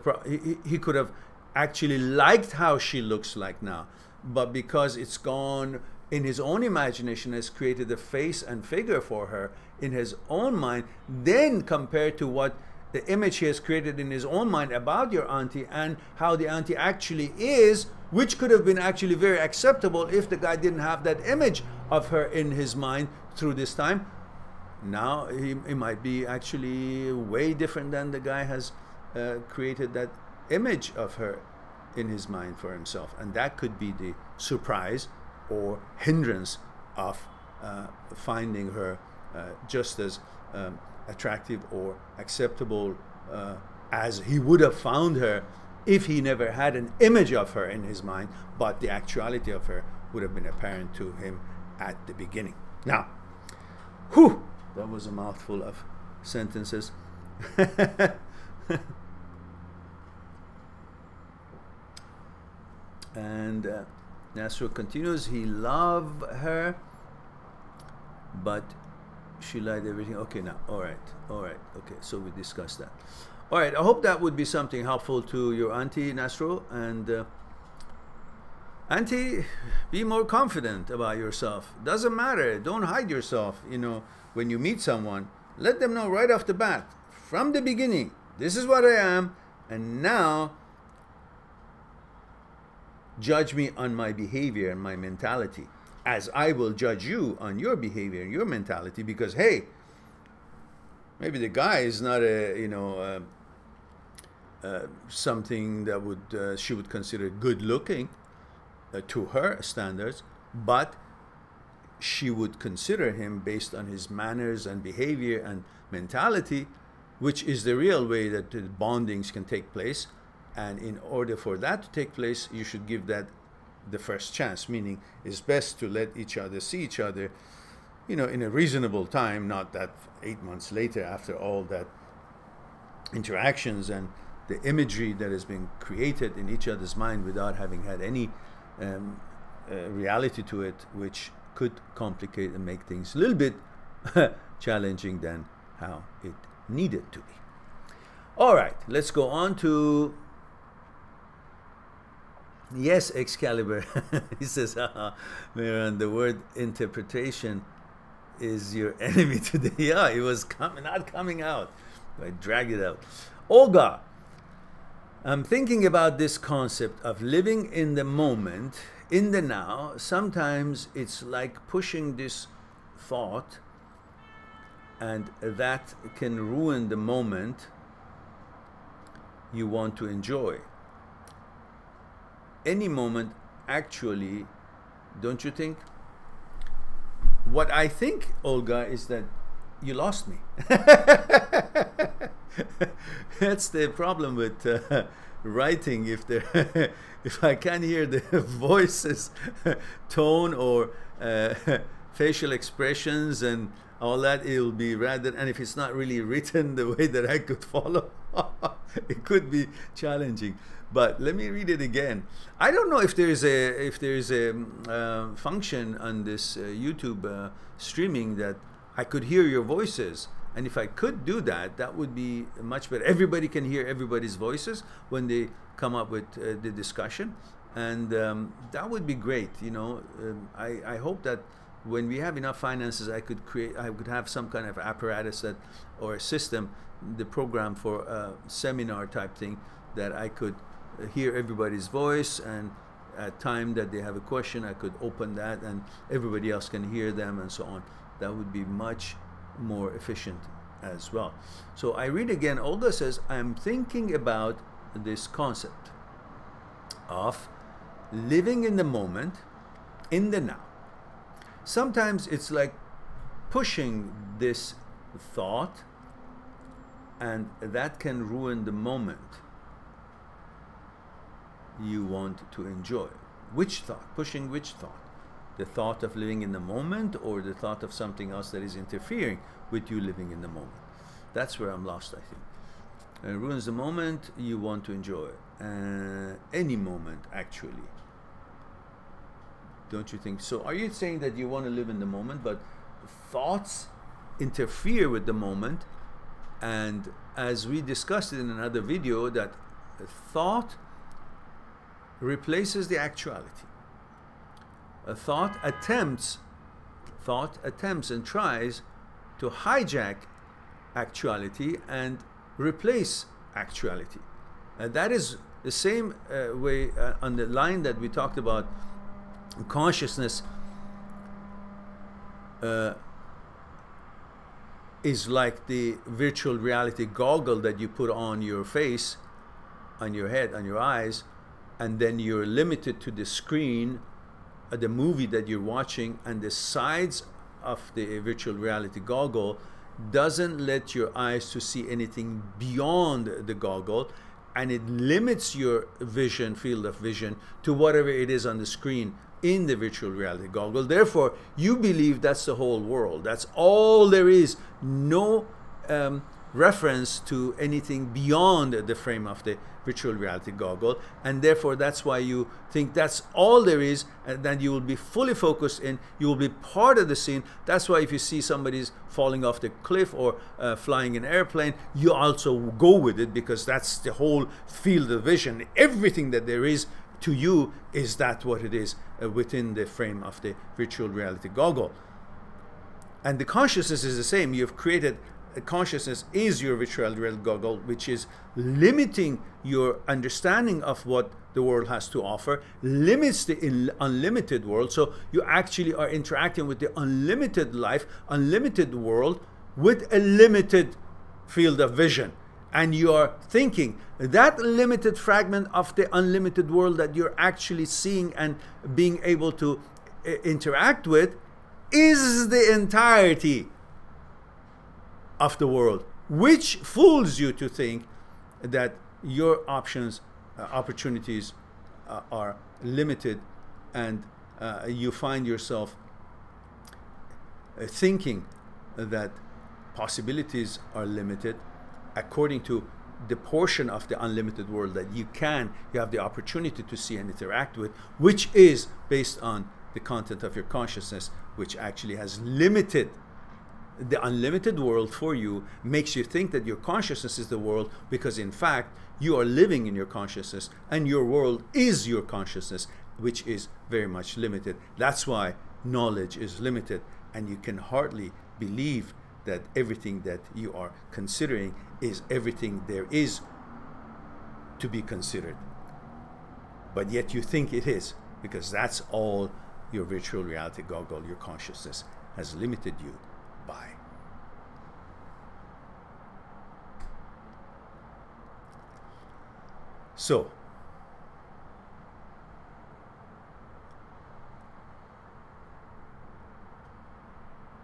he could have actually liked how she looks like now, but because it's gone in his own imagination, has created a face and figure for her in his own mind, then compared to what the image he has created in his own mind about your auntie and how the auntie actually is, which could have been actually very acceptable if the guy didn't have that image of her in his mind through this time. Now he might be actually way different than the guy has created that image of her in his mind for himself, and that could be the surprise or hindrance of finding her just as attractive or acceptable as he would have found her if he never had an image of her in his mind, but the actuality of her would have been apparent to him at the beginning. Now, whew, that was a mouthful of sentences. And Nasru continues, he loved her, but she lied everything. Okay, now, all right, okay, so we discussed that. All right, I hope that would be something helpful to your auntie, Nasru. And auntie, be more confident about yourself. Doesn't matter, don't hide yourself. When you meet someone, let them know right off the bat, from the beginning, this is what I am, and now judge me on my behavior and my mentality, as I will judge you on your behavior and your mentality, because hey, maybe the guy is not a, you know, something that would she would consider good looking to her standards, but she would consider him based on his manners and behavior and mentality, which is the real way that the bondings can take place. And in order for that to take place, you should give that the first chance, meaning it's best to let each other see each other, you know, in a reasonable time, not that 8 months later after all that interactions and the imagery that has been created in each other's mind without having had any reality to it, which could complicate and make things a little bit challenging than how it needed to be. All right, let's go on to, yes, Excalibur. He says, Mehran, the word interpretation is your enemy today. Yeah, it was not coming out. I dragged it out. Olga, I'm thinking about this concept of living in the moment, in the now. Sometimes it's like pushing this thought, and that can ruin the moment you want to enjoy. Any moment, actually, don't you think? What I think, Olga, is that you lost me. That's the problem with writing. If I can't hear the voices, tone, or facial expressions and all that, it'll be rather, and if it's not really written the way that I could follow, it could be challenging. But let me read it again. I don't know if there's a function on this YouTube streaming that I could hear your voices, and if I could do that, that would be much better. Everybody can hear everybody's voices when they come up with the discussion, and that would be great. You know, I hope that when we have enough finances, I could have some kind of apparatus that, or a system, the program for a seminar type thing, that I could hear everybody's voice, and at time that they have a question, I could open that and everybody else can hear them and so on. That would be much more efficient as well. So I read again. Olga says, I'm thinking about this concept of living in the moment, in the now. Sometimes it's like pushing this thought, and that can ruin the moment you want to enjoy. Which thought? Pushing which thought? The thought of living in the moment, or the thought of something else that is interfering with you living in the moment? That's where I'm lost, I think. It ruins the moment you want to enjoy. Any moment, actually. Don't you think so? Are you saying that you want to live in the moment, but thoughts interfere with the moment? And as we discussed in another video, that thought replaces the actuality. A thought attempts and tries to hijack actuality and replace actuality. And that is the same way on the line that we talked about. Consciousness is like the virtual reality goggle that you put on your face, on your head, on your eyes, and then you're limited to the screen, the movie that you're watching, and the sides of the virtual reality goggle doesn't let your eyes to see anything beyond the goggle, and it limits your vision, field of vision, to whatever it is on the screen in the virtual reality goggle. Therefore, you believe that's the whole world. That's all there is. No reference to anything beyond the frame of the virtual reality goggle, and therefore that's why you think that's all there is, and then you will be fully focused in, you will be part of the scene. That's why if you see somebody's falling off the cliff or flying an airplane, you also go with it, because that's the whole field of vision. Everything that there is to you is that what it is within the frame of the virtual reality goggle. And the consciousness is the same. You've created consciousness is your virtual reality goggle, which is limiting your understanding of what the world has to offer, limits the unlimited world. So you actually are interacting with the unlimited life, unlimited world, with a limited field of vision. And you are thinking that limited fragment of the unlimited world that you're actually seeing and being able to interact with is the entirety of the world, which fools you to think that your options, opportunities are limited, and you find yourself thinking that possibilities are limited according to the portion of the unlimited world that you have the opportunity to see and interact with, which is based on the content of your consciousness, which actually has limited the unlimited world for you, makes you think that your consciousness is the world, because in fact you are living in your consciousness and your world is your consciousness, which is very much limited. That's why knowledge is limited, and you can hardly believe that everything that you are considering is everything there is to be considered. But yet you think it is, because that's all your virtual reality goggle, your consciousness, has limited you by. So,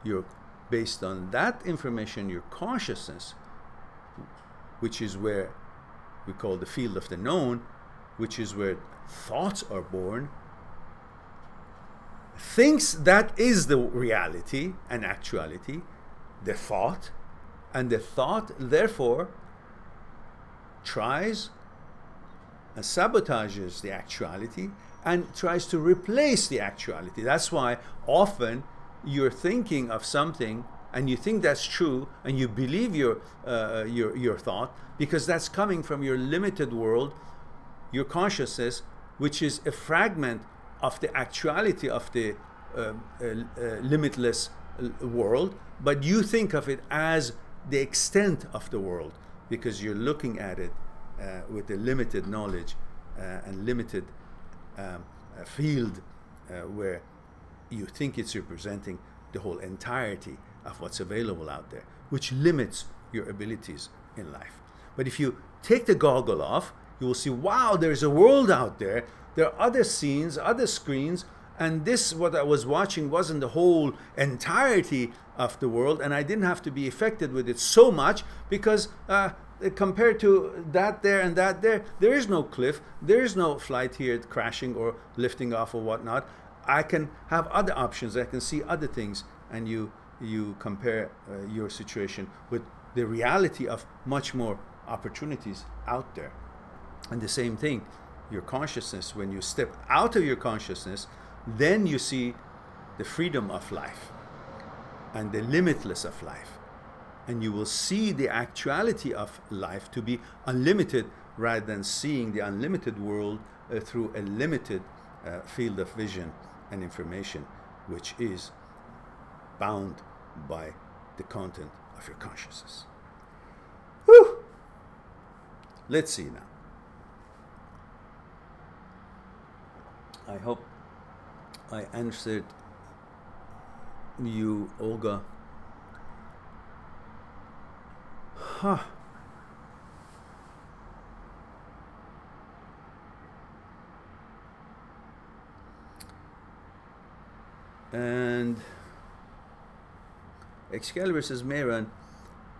you're based on that information, your consciousness, which is where we call the field of the known, which is where thoughts are born, thinks that is the reality and actuality, the thought, and the thought therefore tries and sabotages the actuality and tries to replace the actuality. That's why often you're thinking of something and you think that's true and you believe your thought, because that's coming from your limited world, your consciousness, which is a fragment of the actuality of the limitless world, but you think of it as the extent of the world because you're looking at it with a limited knowledge and limited field where you think it's representing the whole entirety of what's available out there, which limits your abilities in life. But if you take the goggle off, you will see, wow, there's a world out there. There are other scenes, other screens, and this, what I was watching, wasn't the whole entirety of the world, and I didn't have to be affected with it so much because compared to that there and that there is no cliff, there is no flight here crashing or lifting off or whatnot. I can have other options, I can see other things, and you compare your situation with the reality of much more opportunities out there. And the same thing, your consciousness, when you step out of your consciousness, then you see the freedom of life and the limitless of life. And you will see the actuality of life to be unlimited rather than seeing the unlimited world through a limited field of vision and information, which is bound by the content of your consciousness. Whew. Let's see now. I hope I answered you, Olga. Huh. And Excalibur says, Mehran,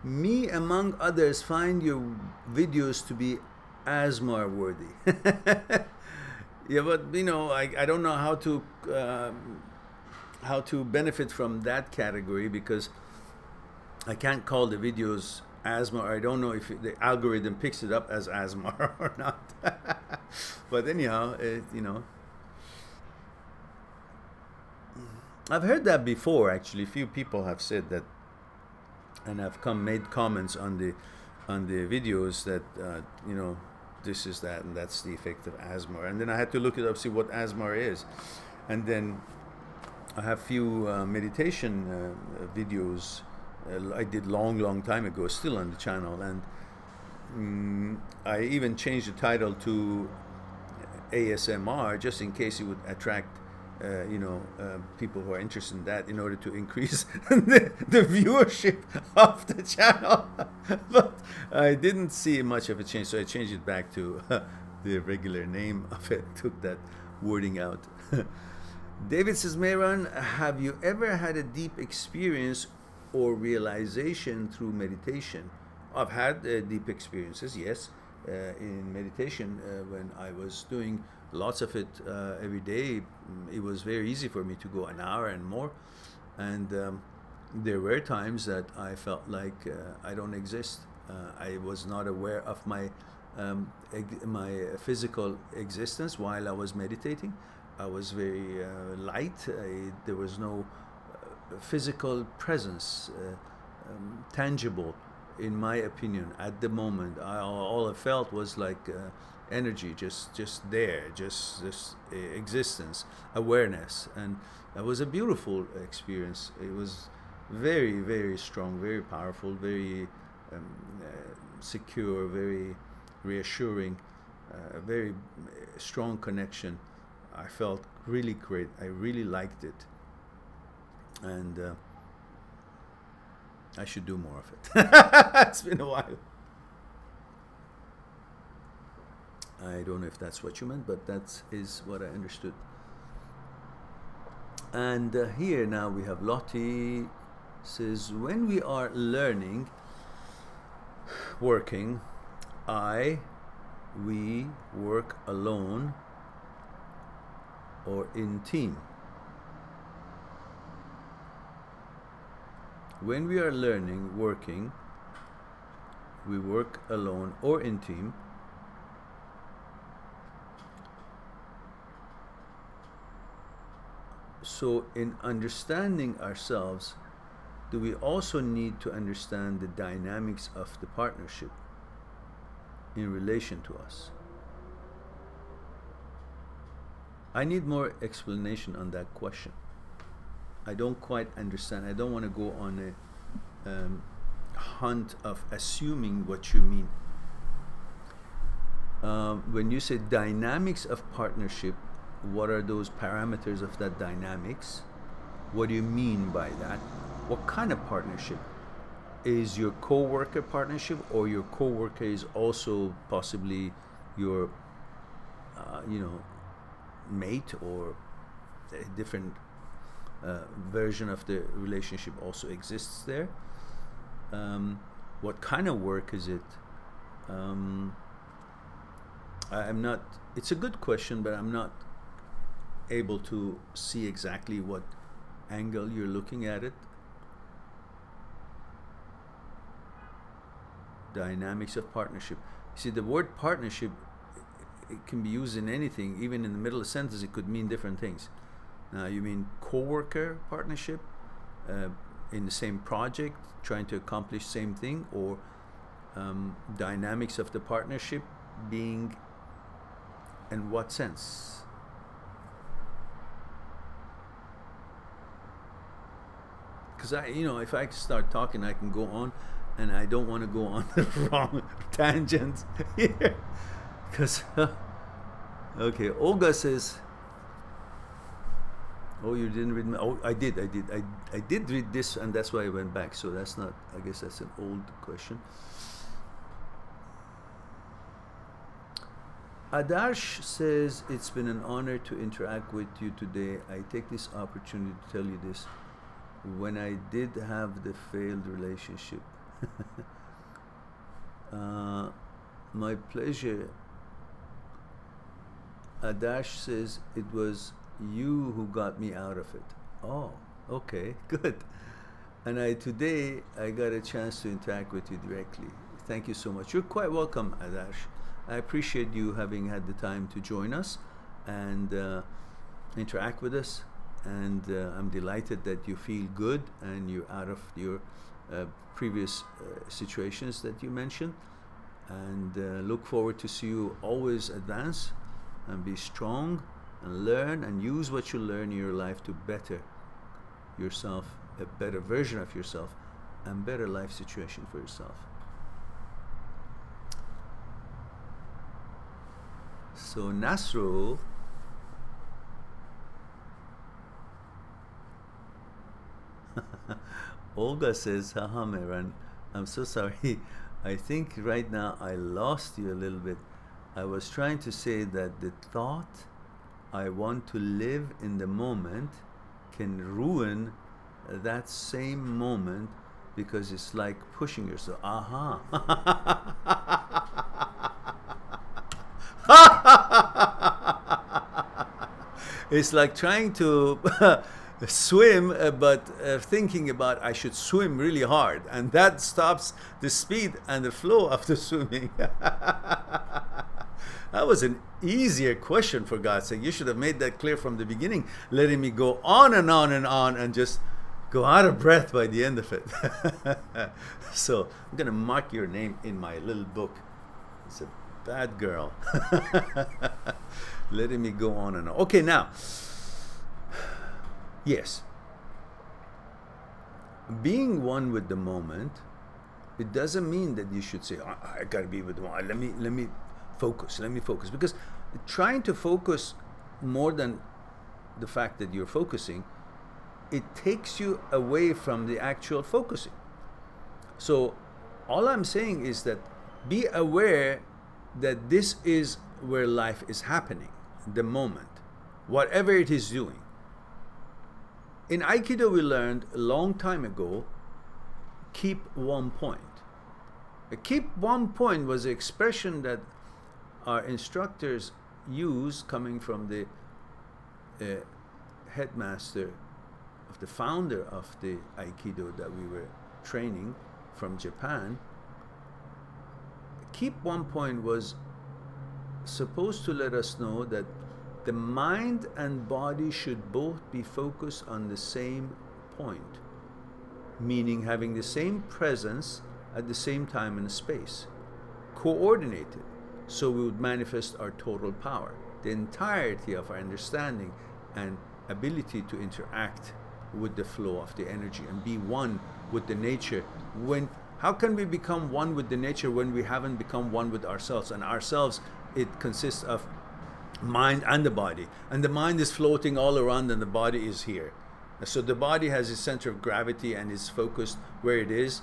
me among others find your videos to be ASMR worthy. Yeah, but you know, I don't know how to benefit from that category, because I can't call the videos ASMR. I don't know if the algorithm picks it up as ASMR or not. But anyhow, you know, I've heard that before. Actually, a few people have said that, and have made comments on the videos that you know, this is that and that's the effect of ASMR. And then I had to look it up, see what ASMR is, and then I have few meditation videos I did long time ago, still on the channel, and I even changed the title to ASMR just in case it would attract people who are interested in that, in order to increase the viewership of the channel. But I didn't see much of a change, so I changed it back to the regular name of it, took that wording out. David says, Mehran, have you ever had a deep experience or realization through meditation? I've had deep experiences, yes, in meditation. When I was doing lots of it every day, it was very easy for me to go an hour and more. And there were times that I felt like I don't exist. I was not aware of my physical existence while I was meditating. I was very light. There was no physical presence, tangible, in my opinion, at the moment. All I felt was like energy, just there, just existence, awareness, and it was a beautiful experience. It was very strong, very powerful, very secure, very reassuring, very strong connection. I felt really great. I really liked it, and I should do more of it. It's been a while. I don't know if that's what you meant, but that is what I understood. And here now we have Lottie says, when we are learning, working, we work alone or in team. When we are learning, working, we work alone or in team. So in understanding ourselves, do we also need to understand the dynamics of the partnership in relation to us? I need more explanation on that question. I don't quite understand. I don't want to go on a hunt of assuming what you mean. When you say dynamics of partnership, what are those parameters of that dynamics? What do you mean by that? What kind of partnership? Is your co-worker partnership, or your co-worker is also possibly your mate, or a different version of the relationship also exists there? What kind of work is it? I'm not, it's a good question, but I'm not able to see exactly what angle you're looking at it. Dynamics of partnership. See, the word partnership, it can be used in anything. Even in the middle of a sentence, it could mean different things. Now, you mean co-worker partnership in the same project, trying to accomplish same thing, or dynamics of the partnership being in what sense? Because if I start talking, I can go on, and I don't want to go on the wrong tangent here. Because, okay, Olga says, oh, you didn't read me. Oh, I did read this, and that's why I went back. So that's not, I guess that's an old question. Adarsh says, it's been an honor to interact with you today. I take this opportunity to tell you this. When I did have the failed relationship, my pleasure. Adash says, it was you who got me out of it. Oh, okay, good. And today I got a chance to interact with you directly. Thank you so much. You're quite welcome, Adash. I appreciate you having had the time to join us and interact with us. And I'm delighted that you feel good and you're out of your previous situations that you mentioned. And look forward to see you always advance and be strong and learn and use what you learn in your life to better yourself, a better version of yourself, and better life situation for yourself. So Nasro, Olga says, haha Mehran, I'm so sorry. I think right now I lost you a little bit. I was trying to say that the thought I want to live in the moment can ruin that same moment because it's like pushing yourself. Aha. It's like trying to swim, but thinking about I should swim really hard, and that stops the speed and the flow of the swimming. That was an easier question, for God's sake. You should have made that clear from the beginning, letting me go on and on and on and just go out of breath by the end of it. So I'm going to mark your name in my little book. It's a bad girl. Letting me go on and on. Okay, now, yes. Being one with the moment, it doesn't mean that you should say, I got to be with the moment. Let me focus, because trying to focus more than the fact that you're focusing, it takes you away from the actual focusing. So all I'm saying is that be aware that this is where life is happening, the moment, whatever it is doing. In Aikido, we learned a long time ago, keep one point. Keep one point was the expression that our instructors use, coming from the headmaster of the founder of the Aikido that we were training from Japan. Keep one point was supposed to let us know that the mind and body should both be focused on the same point, meaning having the same presence at the same time and space, coordinated, so we would manifest our total power, the entirety of our understanding and ability to interact with the flow of the energy and be one with the nature. How can we become one with the nature when we haven't become one with ourselves? And ourselves, it consists of mind and the body, and the mind is floating all around and the body is here. So the body has a center of gravity and is focused where it is,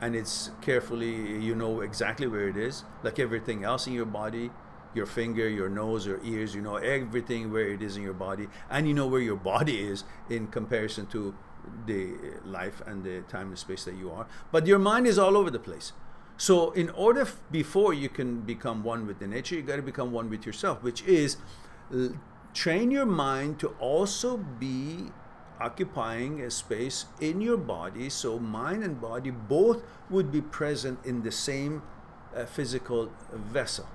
and it's carefully, you know exactly where it is, like everything else in your body, your finger, your nose, your ears, you know everything where it is in your body, and you know where your body is in comparison to the life and the time and space that you are. But your mind is all over the place. So in order, before you can become one with the nature, you got to become one with yourself, which is train your mind to also be occupying a space in your body, so mind and body both would be present in the same physical vessel.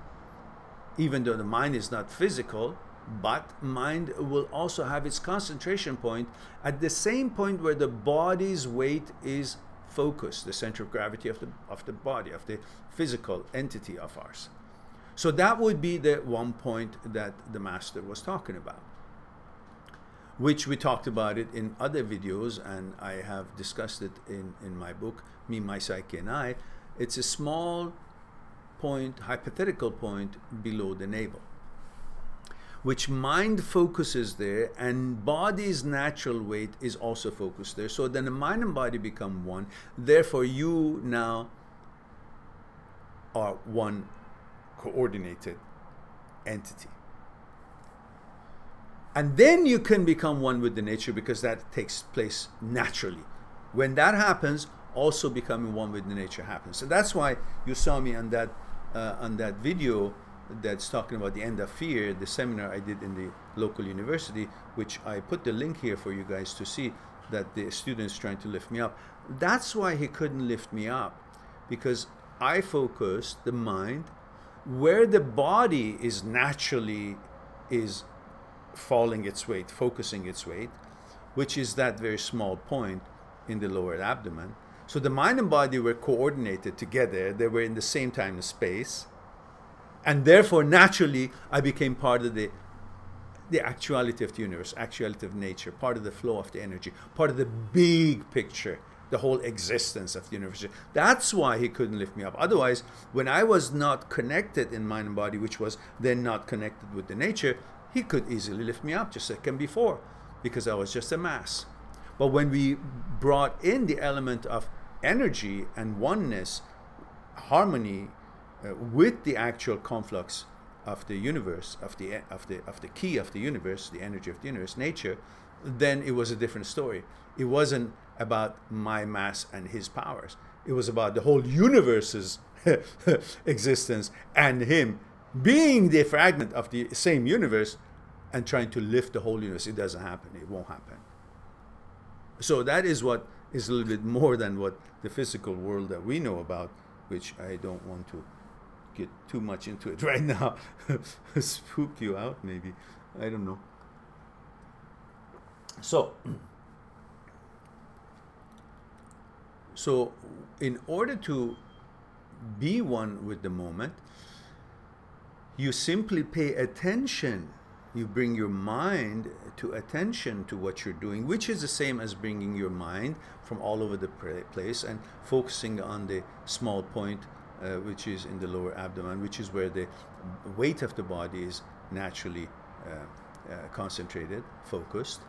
Even though the mind is not physical, but mind will also have its concentration point at the same point where the body's weight is focused, the center of gravity of the body, of the physical entity of ours. So that would be the one point that the master was talking about, which we talked about it in other videos, and I have discussed it in my book, Me, My Psyche and I. It's a small point, hypothetical point below the navel, which mind focuses there, and body's natural weight is also focused there. So then the mind and body become one. Therefore, you now are one coordinated entity. And then you can become one with the nature, because that takes place naturally. When that happens, also becoming one with the nature happens. So that's why you saw me on that video that's talking about the end of fear, the seminar I did in the local university, which I put the link here for you guys to see, that the student's trying to lift me up. That's why he couldn't lift me up, because I focused the mind where the body is naturally falling its weight, focusing its weight, which is that very small point in the lower abdomen. So the mind and body were coordinated together. They were in the same time and space. And therefore, naturally, I became part of the actuality of the universe, actuality of nature, part of the flow of the energy, part of the big picture the whole existence of the universe. That's why he couldn't lift me up. Otherwise, when I was not connected in mind and body, which was then not connected with the nature, he could easily lift me up just a second before, because I was just a mass. But when we brought in the element of energy and oneness, harmony, with the actual conflux of the universe, of the key of the universe, the energy of the universe, nature, then it was a different story. It wasn't about my mass and his powers. It was about the whole universe's existence and him being the fragment of the same universe and trying to lift the whole universe. It doesn't happen. It won't happen. So that is what is a little bit more than what the physical world that we know about, which I don't want to get too much into it right now. Spook you out, maybe. I don't know. So in order to be one with the moment, you simply pay attention. You bring your mind to attention to what you're doing, which is the same as bringing your mind from all over the place and focusing on the small point, which is in the lower abdomen, which is where the weight of the body is naturally concentrated, focused.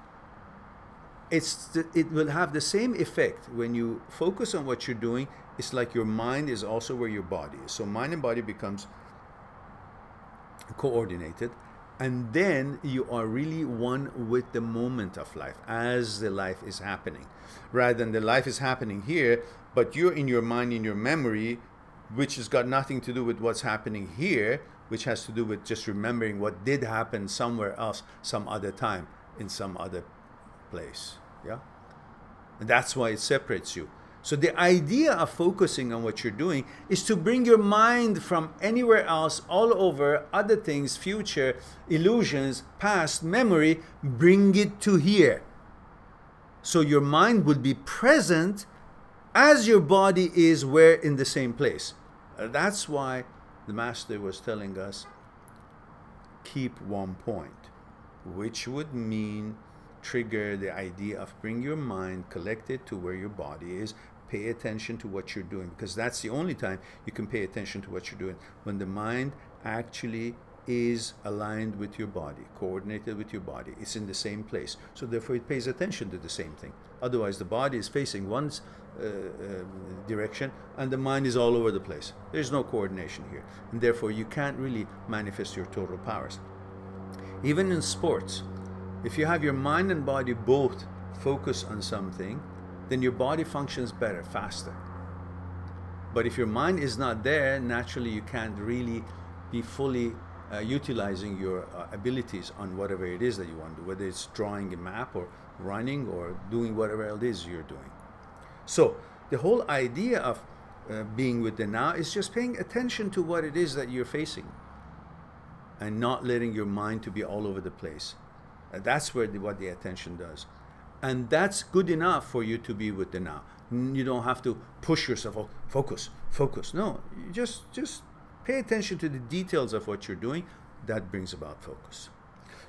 It will have the same effect when you focus on what you're doing. It's like your mind is also where your body is. So mind and body becomes coordinated, and then you are really one with the moment of life as the life is happening, rather than the life is happening here, but you're in your mind, in your memory, which has got nothing to do with what's happening here, which has to do with just remembering what did happen somewhere else, some other time, in some other place. Yeah, and that's why it separates you. So the idea of focusing on what you're doing is to bring your mind from anywhere else, all over, other things, future, illusions, past, memory, bring it to here. So your mind will be present as your body is where in the same place. That's why the Master was telling us, keep one point, which would mean trigger the idea of bring your mind collected to where your body is. Pay attention to what you're doing, because that's the only time you can pay attention to what you're doing, when the mind actually is aligned with your body, coordinated with your body. It's in the same place. So therefore it pays attention to the same thing. Otherwise the body is facing one direction and the mind is all over the place. There's no coordination here, and therefore you can't really manifest your total powers. Even in sports, if you have your mind and body both focus on something, then your body functions better, faster. But if your mind is not there, naturally you can't really be fully utilizing your abilities on whatever it is that you want to do, whether it's drawing a map or running or doing whatever it is you're doing. So the whole idea of being with the now is just paying attention to what it is that you're facing and not letting your mind to be all over the place. That's where what the attention does. And that's good enough for you to be with the now. You don't have to push yourself, oh, focus, focus. No, you just pay attention to the details of what you're doing. That brings about focus.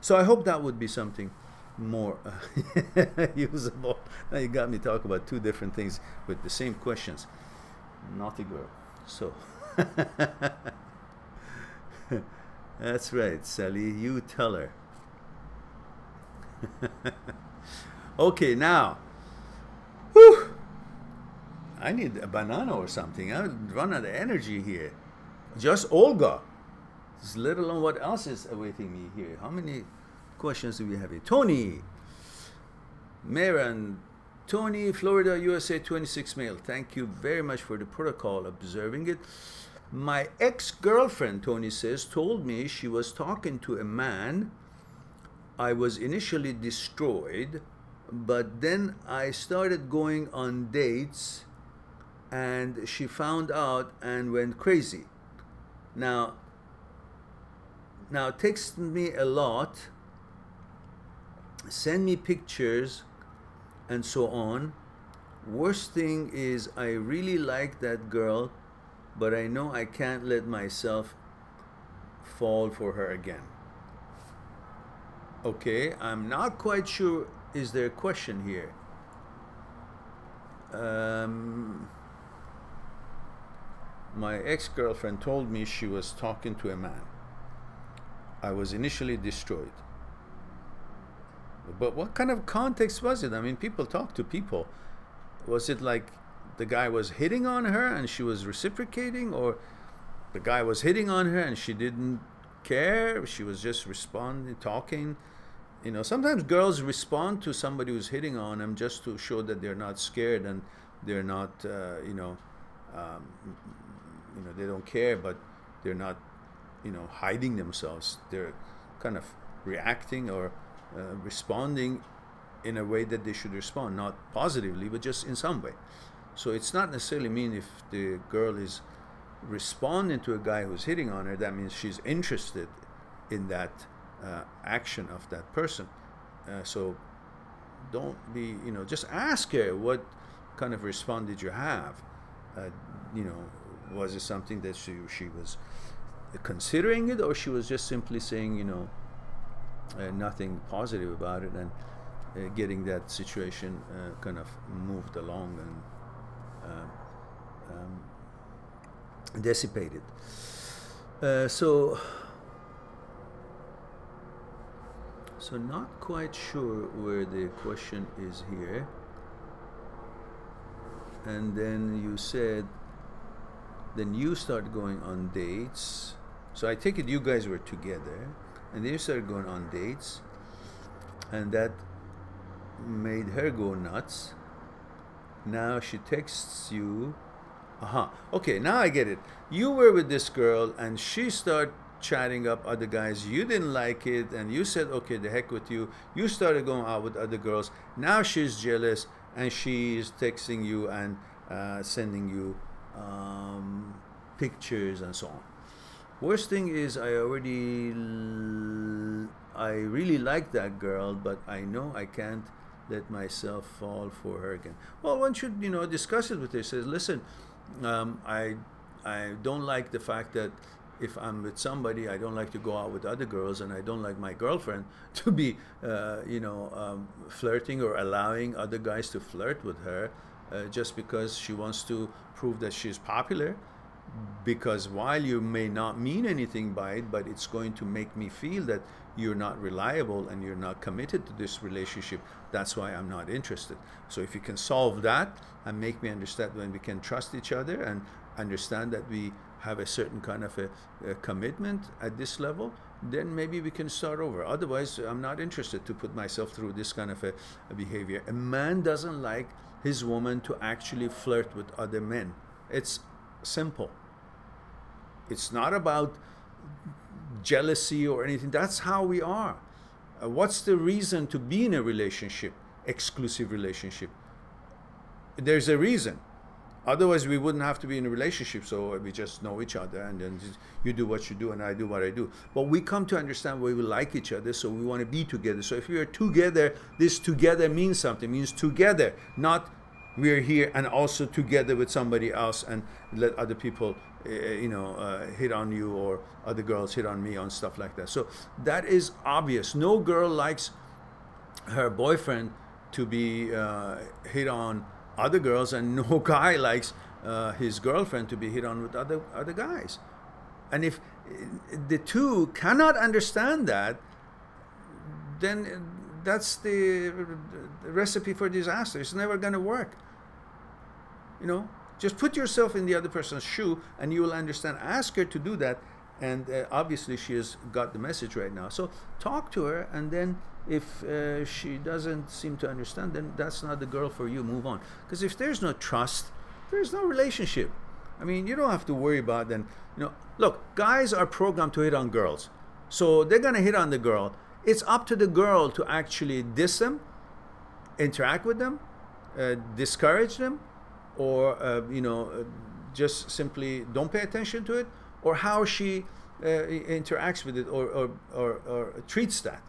So I hope that would be something more usable. Now you got me talking about two different things with the same questions. Naughty girl. So that's right, Sally, you tell her. Okay, now, whew, I need a banana or something. I run out of energy here. Just Olga, let alone what else is awaiting me here. How many questions do we have here? Tony, Mehran, Tony, Florida, USA, 26 male. Thank you very much for the protocol, observing it. My ex-girlfriend, Tony says, told me she was talking to a man. I was initially destroyed, but then I started going on dates and she found out and went crazy. Now text me a lot, send me pictures and so on. Worst thing is I really like that girl, but I know I can't let myself fall for her again. Okay, I'm not quite sure. Is there a question here? My ex-girlfriend told me she was talking to a man. I was initially destroyed. But what kind of context was it? I mean, people talk to people. Was it like the guy was hitting on her and she was reciprocating, or the guy was hitting on her and she didn't care? She was just responding, talking. You know, sometimes girls respond to somebody who's hitting on them just to show that they're not scared and they're not, they don't care, but they're not, hiding themselves. They're kind of reacting or responding in a way that they should respond, not positively, but just in some way. So it's not necessarily mean if the girl is responding to a guy who's hitting on her, that means she's interested in that action of that person. So don't be, just ask her, what kind of response did you have? Was it something that she was considering it, or she was just simply saying, nothing positive about it, and getting that situation kind of moved along and dissipated. So not quite sure where the question is here. And then you said, then you start going on dates. So I take it you guys were together, and then you started going on dates, and that made her go nuts. Now she texts you. Okay, now I get it. You were with this girl and she started chatting up other guys. You didn't like it and you said, okay, the heck with you. You started going out with other girls. Now she's jealous and she's texting you and sending you pictures and so on. Worst thing is, I really like that girl, but I know I can't let myself fall for her again. Well, one should, discuss it with her. Says, listen, I don't like the fact that if I'm with somebody, I don't like to go out with other girls, and I don't like my girlfriend to be, flirting or allowing other guys to flirt with her just because she wants to prove that she's popular. Because while you may not mean anything by it, but it's going to make me feel that you're not reliable and you're not committed to this relationship. That's why I'm not interested. So if you can solve that and make me understand when we can trust each other and understand that we have a certain kind of a commitment at this level, then maybe we can start over. Otherwise, I'm not interested to put myself through this kind of a behavior. A man doesn't like his woman to actually flirt with other men. It's simple. It's not about jealousy or anything. That's how we are. What's the reason to be in a relationship, exclusive relationship? There's a reason. Otherwise, we wouldn't have to be in a relationship. So we just know each other, and then you do what you do, and I do what I do. But we come to understand why we like each other, so we want to be together. So if we are together, this together means something. It means together, not we're here and also together with somebody else and let other people hit on you, or other girls hit on me on stuff like that. So that is obvious. No girl likes her boyfriend to be hit on other girls, and no guy likes his girlfriend to be hit on with other guys. And if the two cannot understand that, then that's the recipe for disaster. It's never going to work. Just put yourself in the other person's shoe and you will understand. Ask her to do that, and obviously she has got the message right now. So talk to her, and then if she doesn't seem to understand, then that's not the girl for you. Move on. Because if there's no trust, there's no relationship. I mean, you don't have to worry about then. Look, guys are programmed to hit on girls, so they're gonna hit on the girl. It's up to the girl to actually diss them, interact with them, discourage them, or just simply don't pay attention to it, or how she interacts with it or treats that.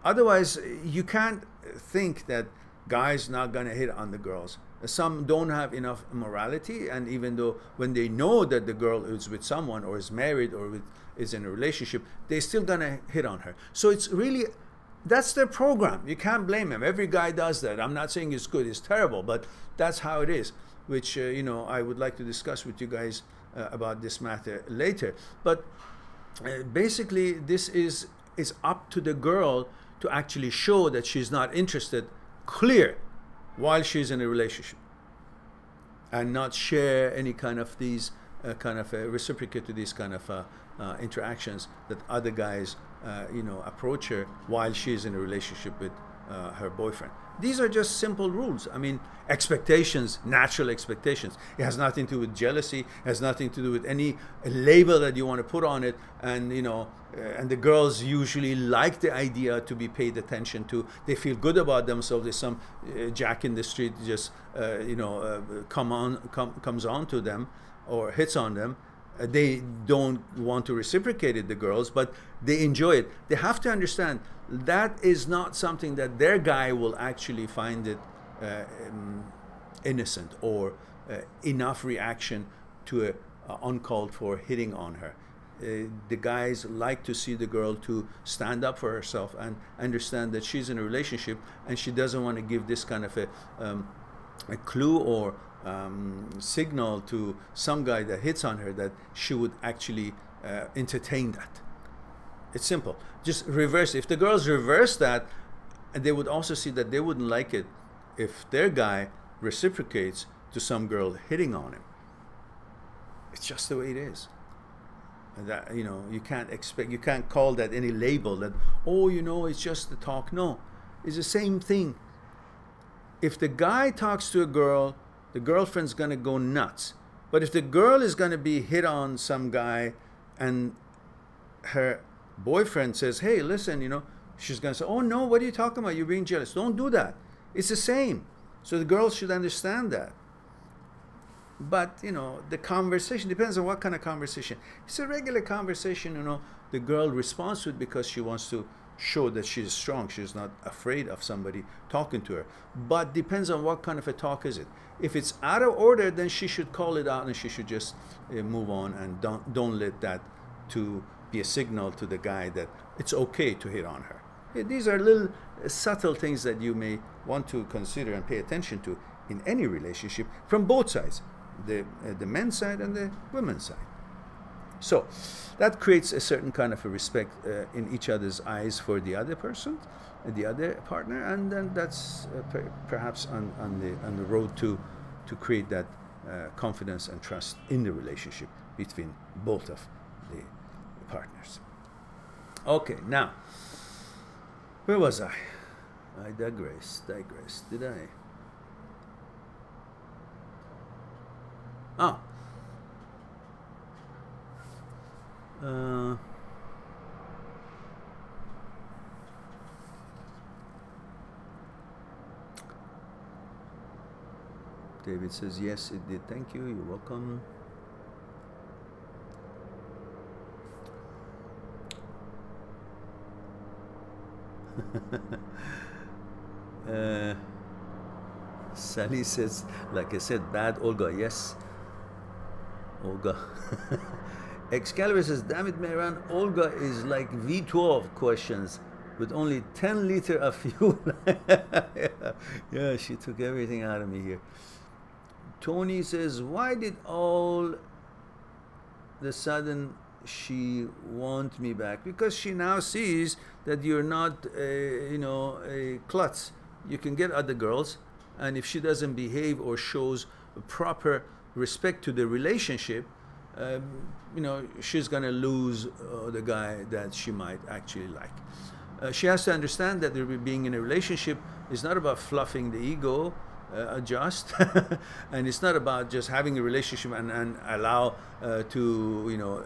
Otherwise, you can't think that guys not gonna hit on the girls. Some don't have enough morality, and even though when they know that the girl is with someone or is married or is in a relationship, they're still gonna hit on her. So it's really That's their program. You can't blame them. Every guy does that. I'm not saying it's good, it's terrible, but that's how it is, which, you know, I would like to discuss with you guys about this matter later. But basically, this is up to the girl to actually show that she's not interested clear while she's in a relationship, and not share any kind of these reciprocate to these kind of interactions that other guys you know, approach her while she's in a relationship with her boyfriend. These are just simple rules. I mean, expectations, natural expectations. It has nothing to do with jealousy. It has nothing to do with any label that you want to put on it. And, you know, and the girls usually like the idea to be paid attention to. They feel good about themselves. There's some jack in the street just, you know, comes on to them or hits on them. They don't want to reciprocate it, the girls, but they enjoy it. They have to understand that is not something that their guy will actually find it innocent or enough reaction to a uncalled for hitting on her. The guys like to see the girl to stand up for herself and understand that she's in a relationship and she doesn't want to give this kind of a clue or signal to some guy that hits on her that she would actually entertain that. It's simple. Just reverse. If the girls reverse that, they would also see that they wouldn't like it if their guy reciprocates to some girl hitting on him. It's just the way it is. And that, you know, you can't call that any label that, oh, you know, it's just the talk. No, it's the same thing. If the guy talks to a girl, the girlfriend's gonna go nuts. But if the girl is gonna be hit on some guy and her boyfriend says, hey, listen, you know, she's gonna say, oh no, what are you talking about? You're being jealous. Don't do that. It's the same. So the girl should understand that. But, you know, the conversation depends on what kind of conversation. It's a regular conversation, you know, the girl responds to it because she wants to show that she's strong. She's not afraid of somebody talking to her. But depends on what kind of a talk is it. If it's out of order, then she should call it out and she should just move on and don't let that to be a signal to the guy that it's okay to hit on her. These are little subtle things that you may want to consider and pay attention to in any relationship from both sides, the men's side and the women's side. So that creates a certain kind of a respect in each other's eyes for the other person, the other partner, and then that's perhaps on the road to create that confidence and trust in the relationship between both of the partners. Okay, now, where was I? I digressed. Did I? Ah. David says, yes, it did. Thank you. You're welcome. Sally says, like I said, bad Olga. Yes, Olga. Excalibur says, damn it, Mehran, Olga is like V12 questions with only 10 liters of fuel. Yeah, she took everything out of me here. Tony says, why did all of a sudden she want me back? Because she now sees that you're not, you know, a klutz. You can get other girls, and if she doesn't behave or shows proper respect to the relationship, you know, she's gonna lose the guy that she might actually like. She has to understand that being in a relationship is not about fluffing the ego, adjust, and it's not about just having a relationship and allow to, you know,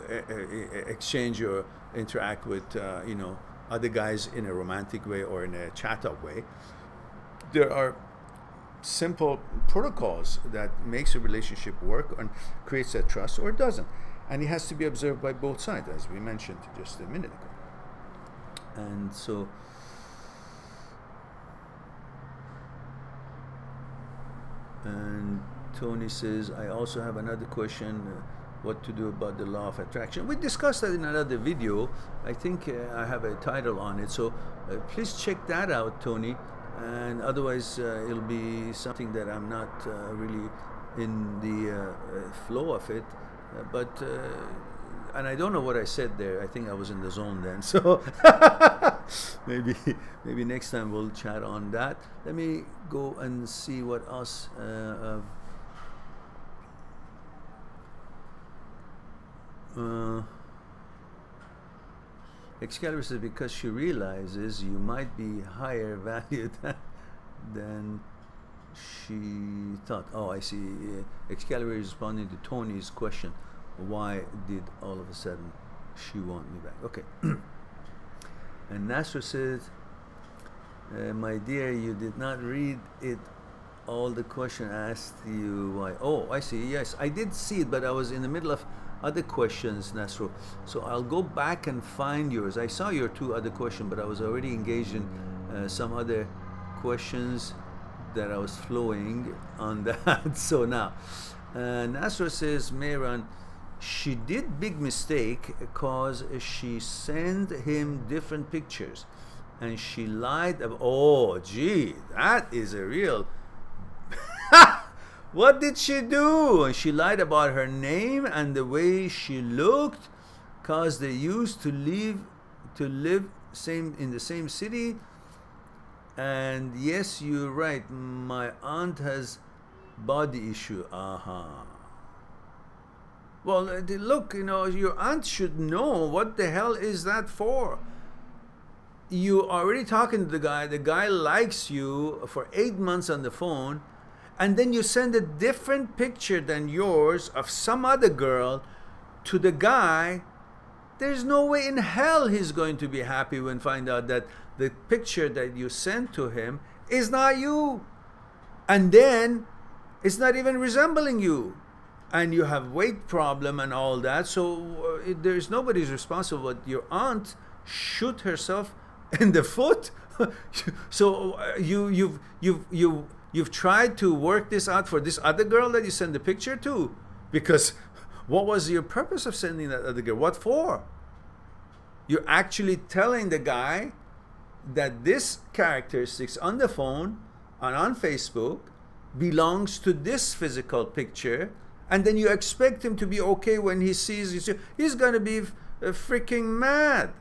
exchange or interact with, you know, other guys in a romantic way or in a chat-up way. There are simple protocols that makes a relationship work and creates that trust, or it doesn't, and it has to be observed by both sides, as we mentioned just a minute ago. And so and Tony says, I also have another question. what to do about the law of attraction. We discussed that in another video. I think I have a title on it, so please check that out, Tony. And otherwise it'll be something that I'm not really in the flow of it, but and I don't know what I said there. I think I was in the zone then, so maybe next time we'll chat on that. Let me go and see what else. Excalibur says, because she realizes you might be higher value than she thought. Oh, I see. Excalibur is responding to Tony's question. Why did all of a sudden she want me back? Okay. And Nasser says, my dear, you did not read it. All the question asked you why. Oh, I see. Yes, I did see it, but I was in the middle of other questions, Nasro. So I'll go back and find yours. I saw your two other questions, but I was already engaged in some other questions that I was flowing on that. So now, Nasro says, Mehran, she did big mistake because she sent him different pictures and she lied about, oh gee, that is a real what did she do? And she lied about her name and the way she looked because they used to live in the same city. And yes, you're right, my aunt has body issue. Well, look, you know, your aunt should know. What the hell is that for? You are already talking to the guy likes you for 8 months on the phone, and then you send a different picture than yours of some other girl to the guy. There's no way in hell he's going to be happy when find out that the picture that you sent to him is not you. And then it's not even resembling you. And you have weight problem and all that. So there's nobody's responsible. But your aunt shoot herself in the foot. So you've tried to work this out for this other girl that you send the picture to, because what was your purpose of sending that other girl? What for? You're actually telling the guy that this characteristics on the phone and on Facebook belongs to this physical picture, and then you expect him to be okay when he sees you. He's gonna be freaking mad.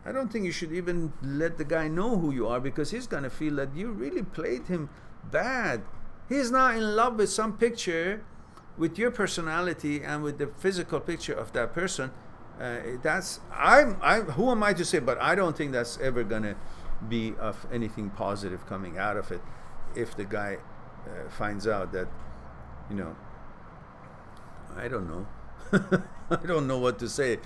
I don't think you should even let the guy know who you are, because he's gonna feel that you really played him bad. He's not in love with some picture with your personality and with the physical picture of that person. Who am I to say? But I don't think that's ever gonna be of anything positive coming out of it. If the guy finds out that, you know, I don't know. I don't know what to say.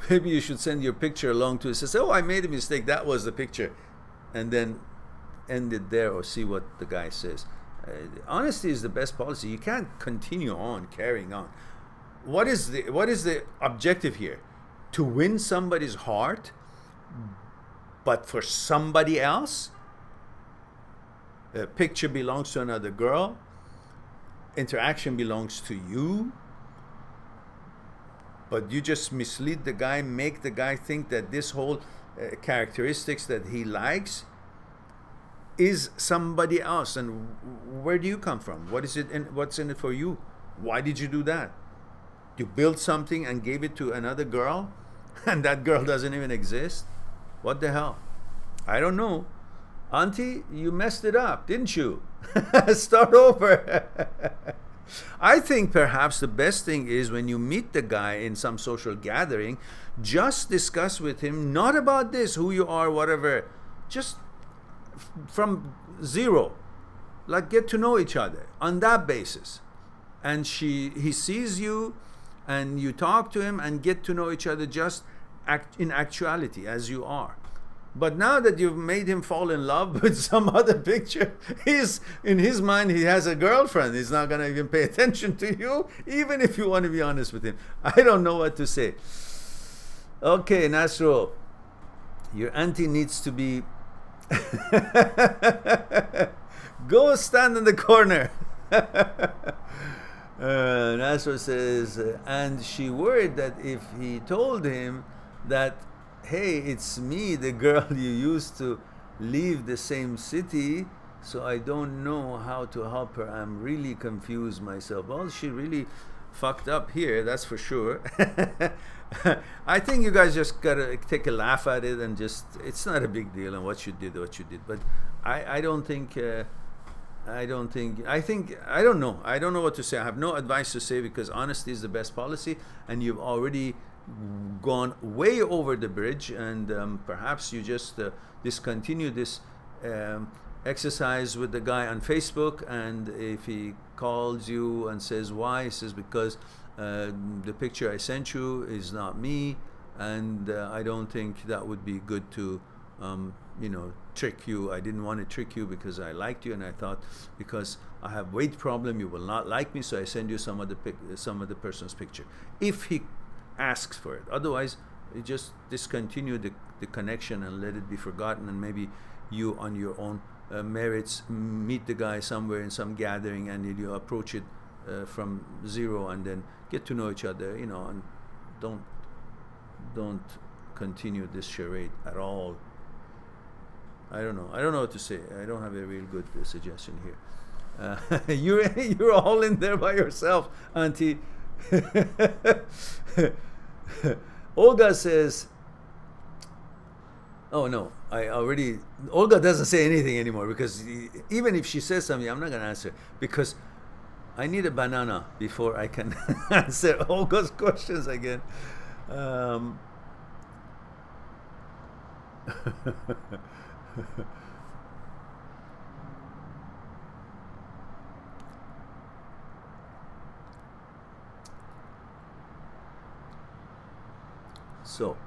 Maybe you should send your picture along to it. Say, oh, I made a mistake. That was the picture. And then end it there, or see what the guy says. Honesty is the best policy. You can't continue on carrying on. What is the objective here? To win somebody's heart, but for somebody else? A picture belongs to another girl. Interaction belongs to you. But you just mislead the guy, make the guy think that this whole characteristics that he likes is somebody else. And where do you come from? What is it? And what's in it for you? Why did you do that? You built something and gave it to another girl, and that girl doesn't even exist? What the hell? I don't know. Auntie, you messed it up, didn't you? Start over. I think perhaps the best thing is when you meet the guy in some social gathering, just discuss with him, not about this, who you are, whatever, just from zero. Like, get to know each other on that basis. And he sees you, and you talk to him and get to know each other just in actuality as you are. But now that you've made him fall in love with some other picture, in his mind he has a girlfriend. He's not going to even pay attention to you, even if you want to be honest with him. I don't know what to say. Okay, Nasro, your auntie needs to be go stand in the corner. Nasser says, and she worried that if he told him that, hey, it's me, the girl you used to leave the same city, so I don't know how to help her. I'm really confused myself. Well, she really fucked up here, that's for sure. I think you guys just gotta take a laugh at it and just, it's not a big deal, and what you did. But I don't think, I don't know. I don't know what to say. I have no advice to say, because honesty is the best policy, and you've already gone way over the bridge, and perhaps you just discontinue this exercise with the guy on Facebook, and if he calls you and says why, he says because the picture I sent you is not me, and I don't think that would be good to you know, trick you. I didn't want to trick you because I liked you, and I thought because I have weight problem you will not like me, so I send you some of the person's picture. If he asks for it, otherwise you just discontinue the connection and let it be forgotten, and maybe you on your own merits meet the guy somewhere in some gathering, and you approach it from zero, and then get to know each other, you know, and don't continue this charade at all. I don't know what to say. I don't have a real good suggestion here. You're all in there by yourself, Auntie. Olga says, oh no, Olga doesn't say anything anymore, because even if she says something, I'm not going to answer, because I need a banana before I can answer Olga's questions again. So,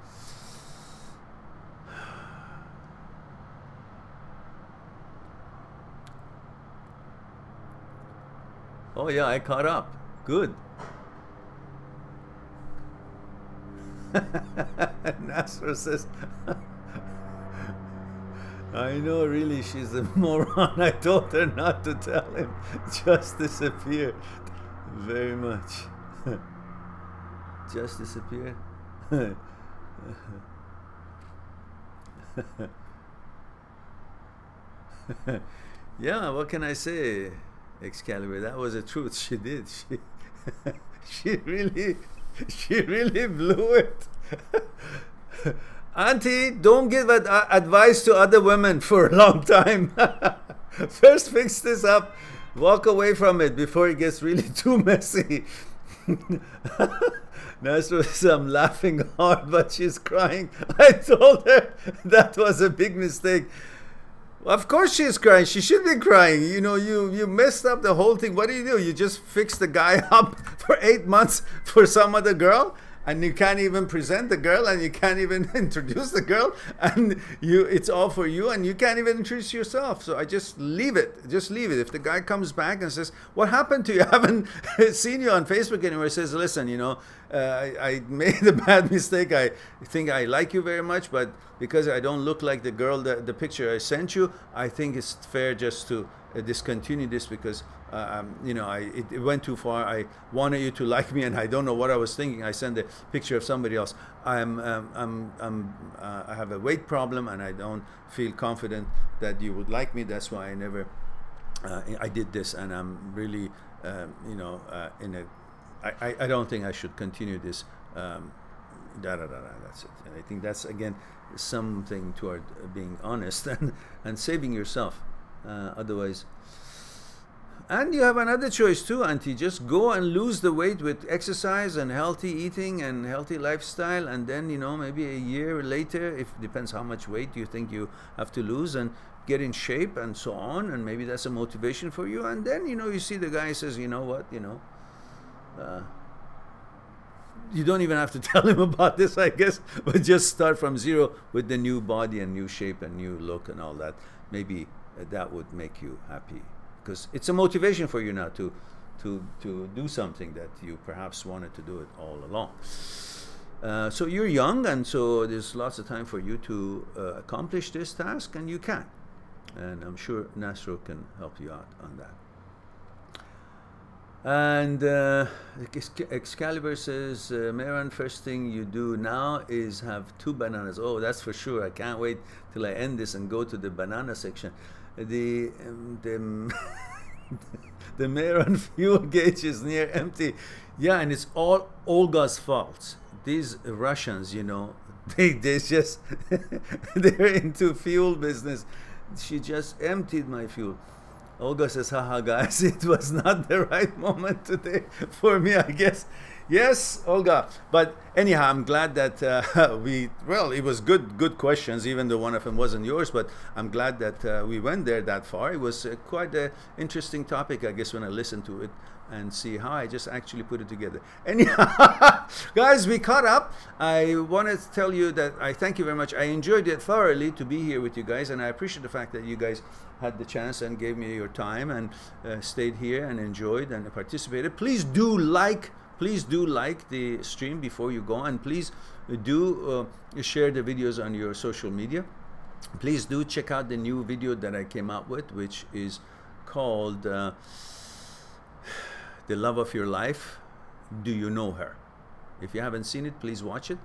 oh yeah, I caught up. Good. Nasser says, I know, really, she's a moron. I told her not to tell him. Just disappeared. Very much. Just disappeared. Yeah, what can I say, Excalibur? That was the truth. She did. She really blew it. Auntie, don't give advice to other women for a long time. First fix this up. Walk away from it before it gets really too messy. Nasra says, I'm laughing hard, but she's crying. I told her that was a big mistake. Of course she's crying. She should be crying. You know, you messed up the whole thing. What do? You just fix the guy up for 8 months for some other girl, and you can't even present the girl, and you can't even introduce the girl, and it's all for you, and you can't even introduce yourself. So I just leave it. Just leave it. If the guy comes back and says, what happened to you? I haven't seen you on Facebook anymore. He says, listen, you know, I made a bad mistake. I think I like you very much, but because I don't look like the girl, the picture I sent you, I think it's fair just to discontinue this, because you know, it went too far. I wanted you to like me, and I don't know what I was thinking. I sent a picture of somebody else. I have a weight problem, and I don't feel confident that you would like me. That's why I never I did this, and I'm really you know, I don't think I should continue this. That's it. And I think that's, again, something toward being honest and saving yourself. Otherwise, and you have another choice too, Auntie. Just go and lose the weight with exercise and healthy eating and healthy lifestyle, and then, you know, maybe a year later, if depends how much weight you think you have to lose, and get in shape and so on, and maybe that's a motivation for you. And then, you know, you see the guy says, you know what, you know, you don't even have to tell him about this, I guess, but just start from zero with the new body and new shape and new look and all that. Maybe that would make you happy, because it's a motivation for you now to do something that you perhaps wanted to do it all along. So you're young, and so there's lots of time for you to accomplish this task, and you can. And I'm sure Nasro can help you out on that. And Excalibur says, Mehran, first thing you do now is have 2 bananas. Oh, that's for sure. I can't wait till I end this and go to the banana section. The the Mehran fuel gauge is near empty. Yeah, and it's all Olga's fault. These Russians, you know, they just they're into fuel business. She just emptied my fuel. Olga says, haha, guys, it was not the right moment today for me, I guess. Yes, Olga. But anyhow, I'm glad that well, it was good questions, even though one of them wasn't yours, but I'm glad that we went there that far. It was quite an interesting topic, I guess, when I listened to it and see how I just actually put it together. Anyhow, guys, we caught up. I wanted to tell you that I thank you very much. I enjoyed it thoroughly to be here with you guys, and I appreciate the fact that you guys had the chance and gave me your time and stayed here and enjoyed and participated. Please do like the stream before you go, and please do share the videos on your social media. Please do check out the new video that I came out with, which is called The Love of Your Life. Do you know her? If you haven't seen it, please watch it.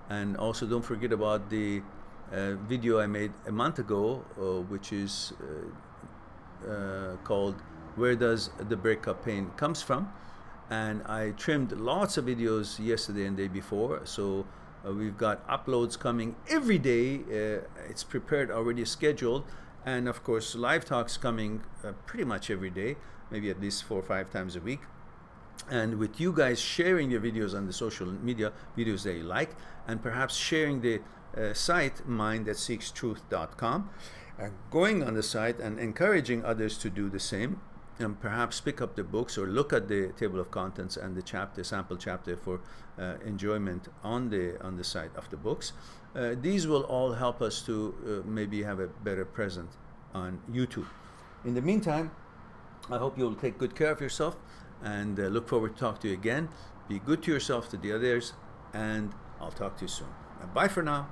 And also don't forget about the video I made a month ago, which is called Where Does the Breakup Pain Comes From? And I trimmed lots of videos yesterday and day before, so we've got uploads coming every day. It's prepared, already scheduled, and of course live talks coming pretty much every day, maybe at least 4 or 5 times a week. And with you guys sharing your videos on the social media, videos that you like, and perhaps sharing the site mindthatseekstruth.com, going on the site and encouraging others to do the same, and perhaps pick up the books or look at the table of contents and the chapter, sample chapter for enjoyment on the site of the books. These will all help us to maybe have a better presence on YouTube. In the meantime, I hope you'll take good care of yourself, and look forward to talk to you again. Be good to yourself, to the others, and I'll talk to you soon. Bye for now.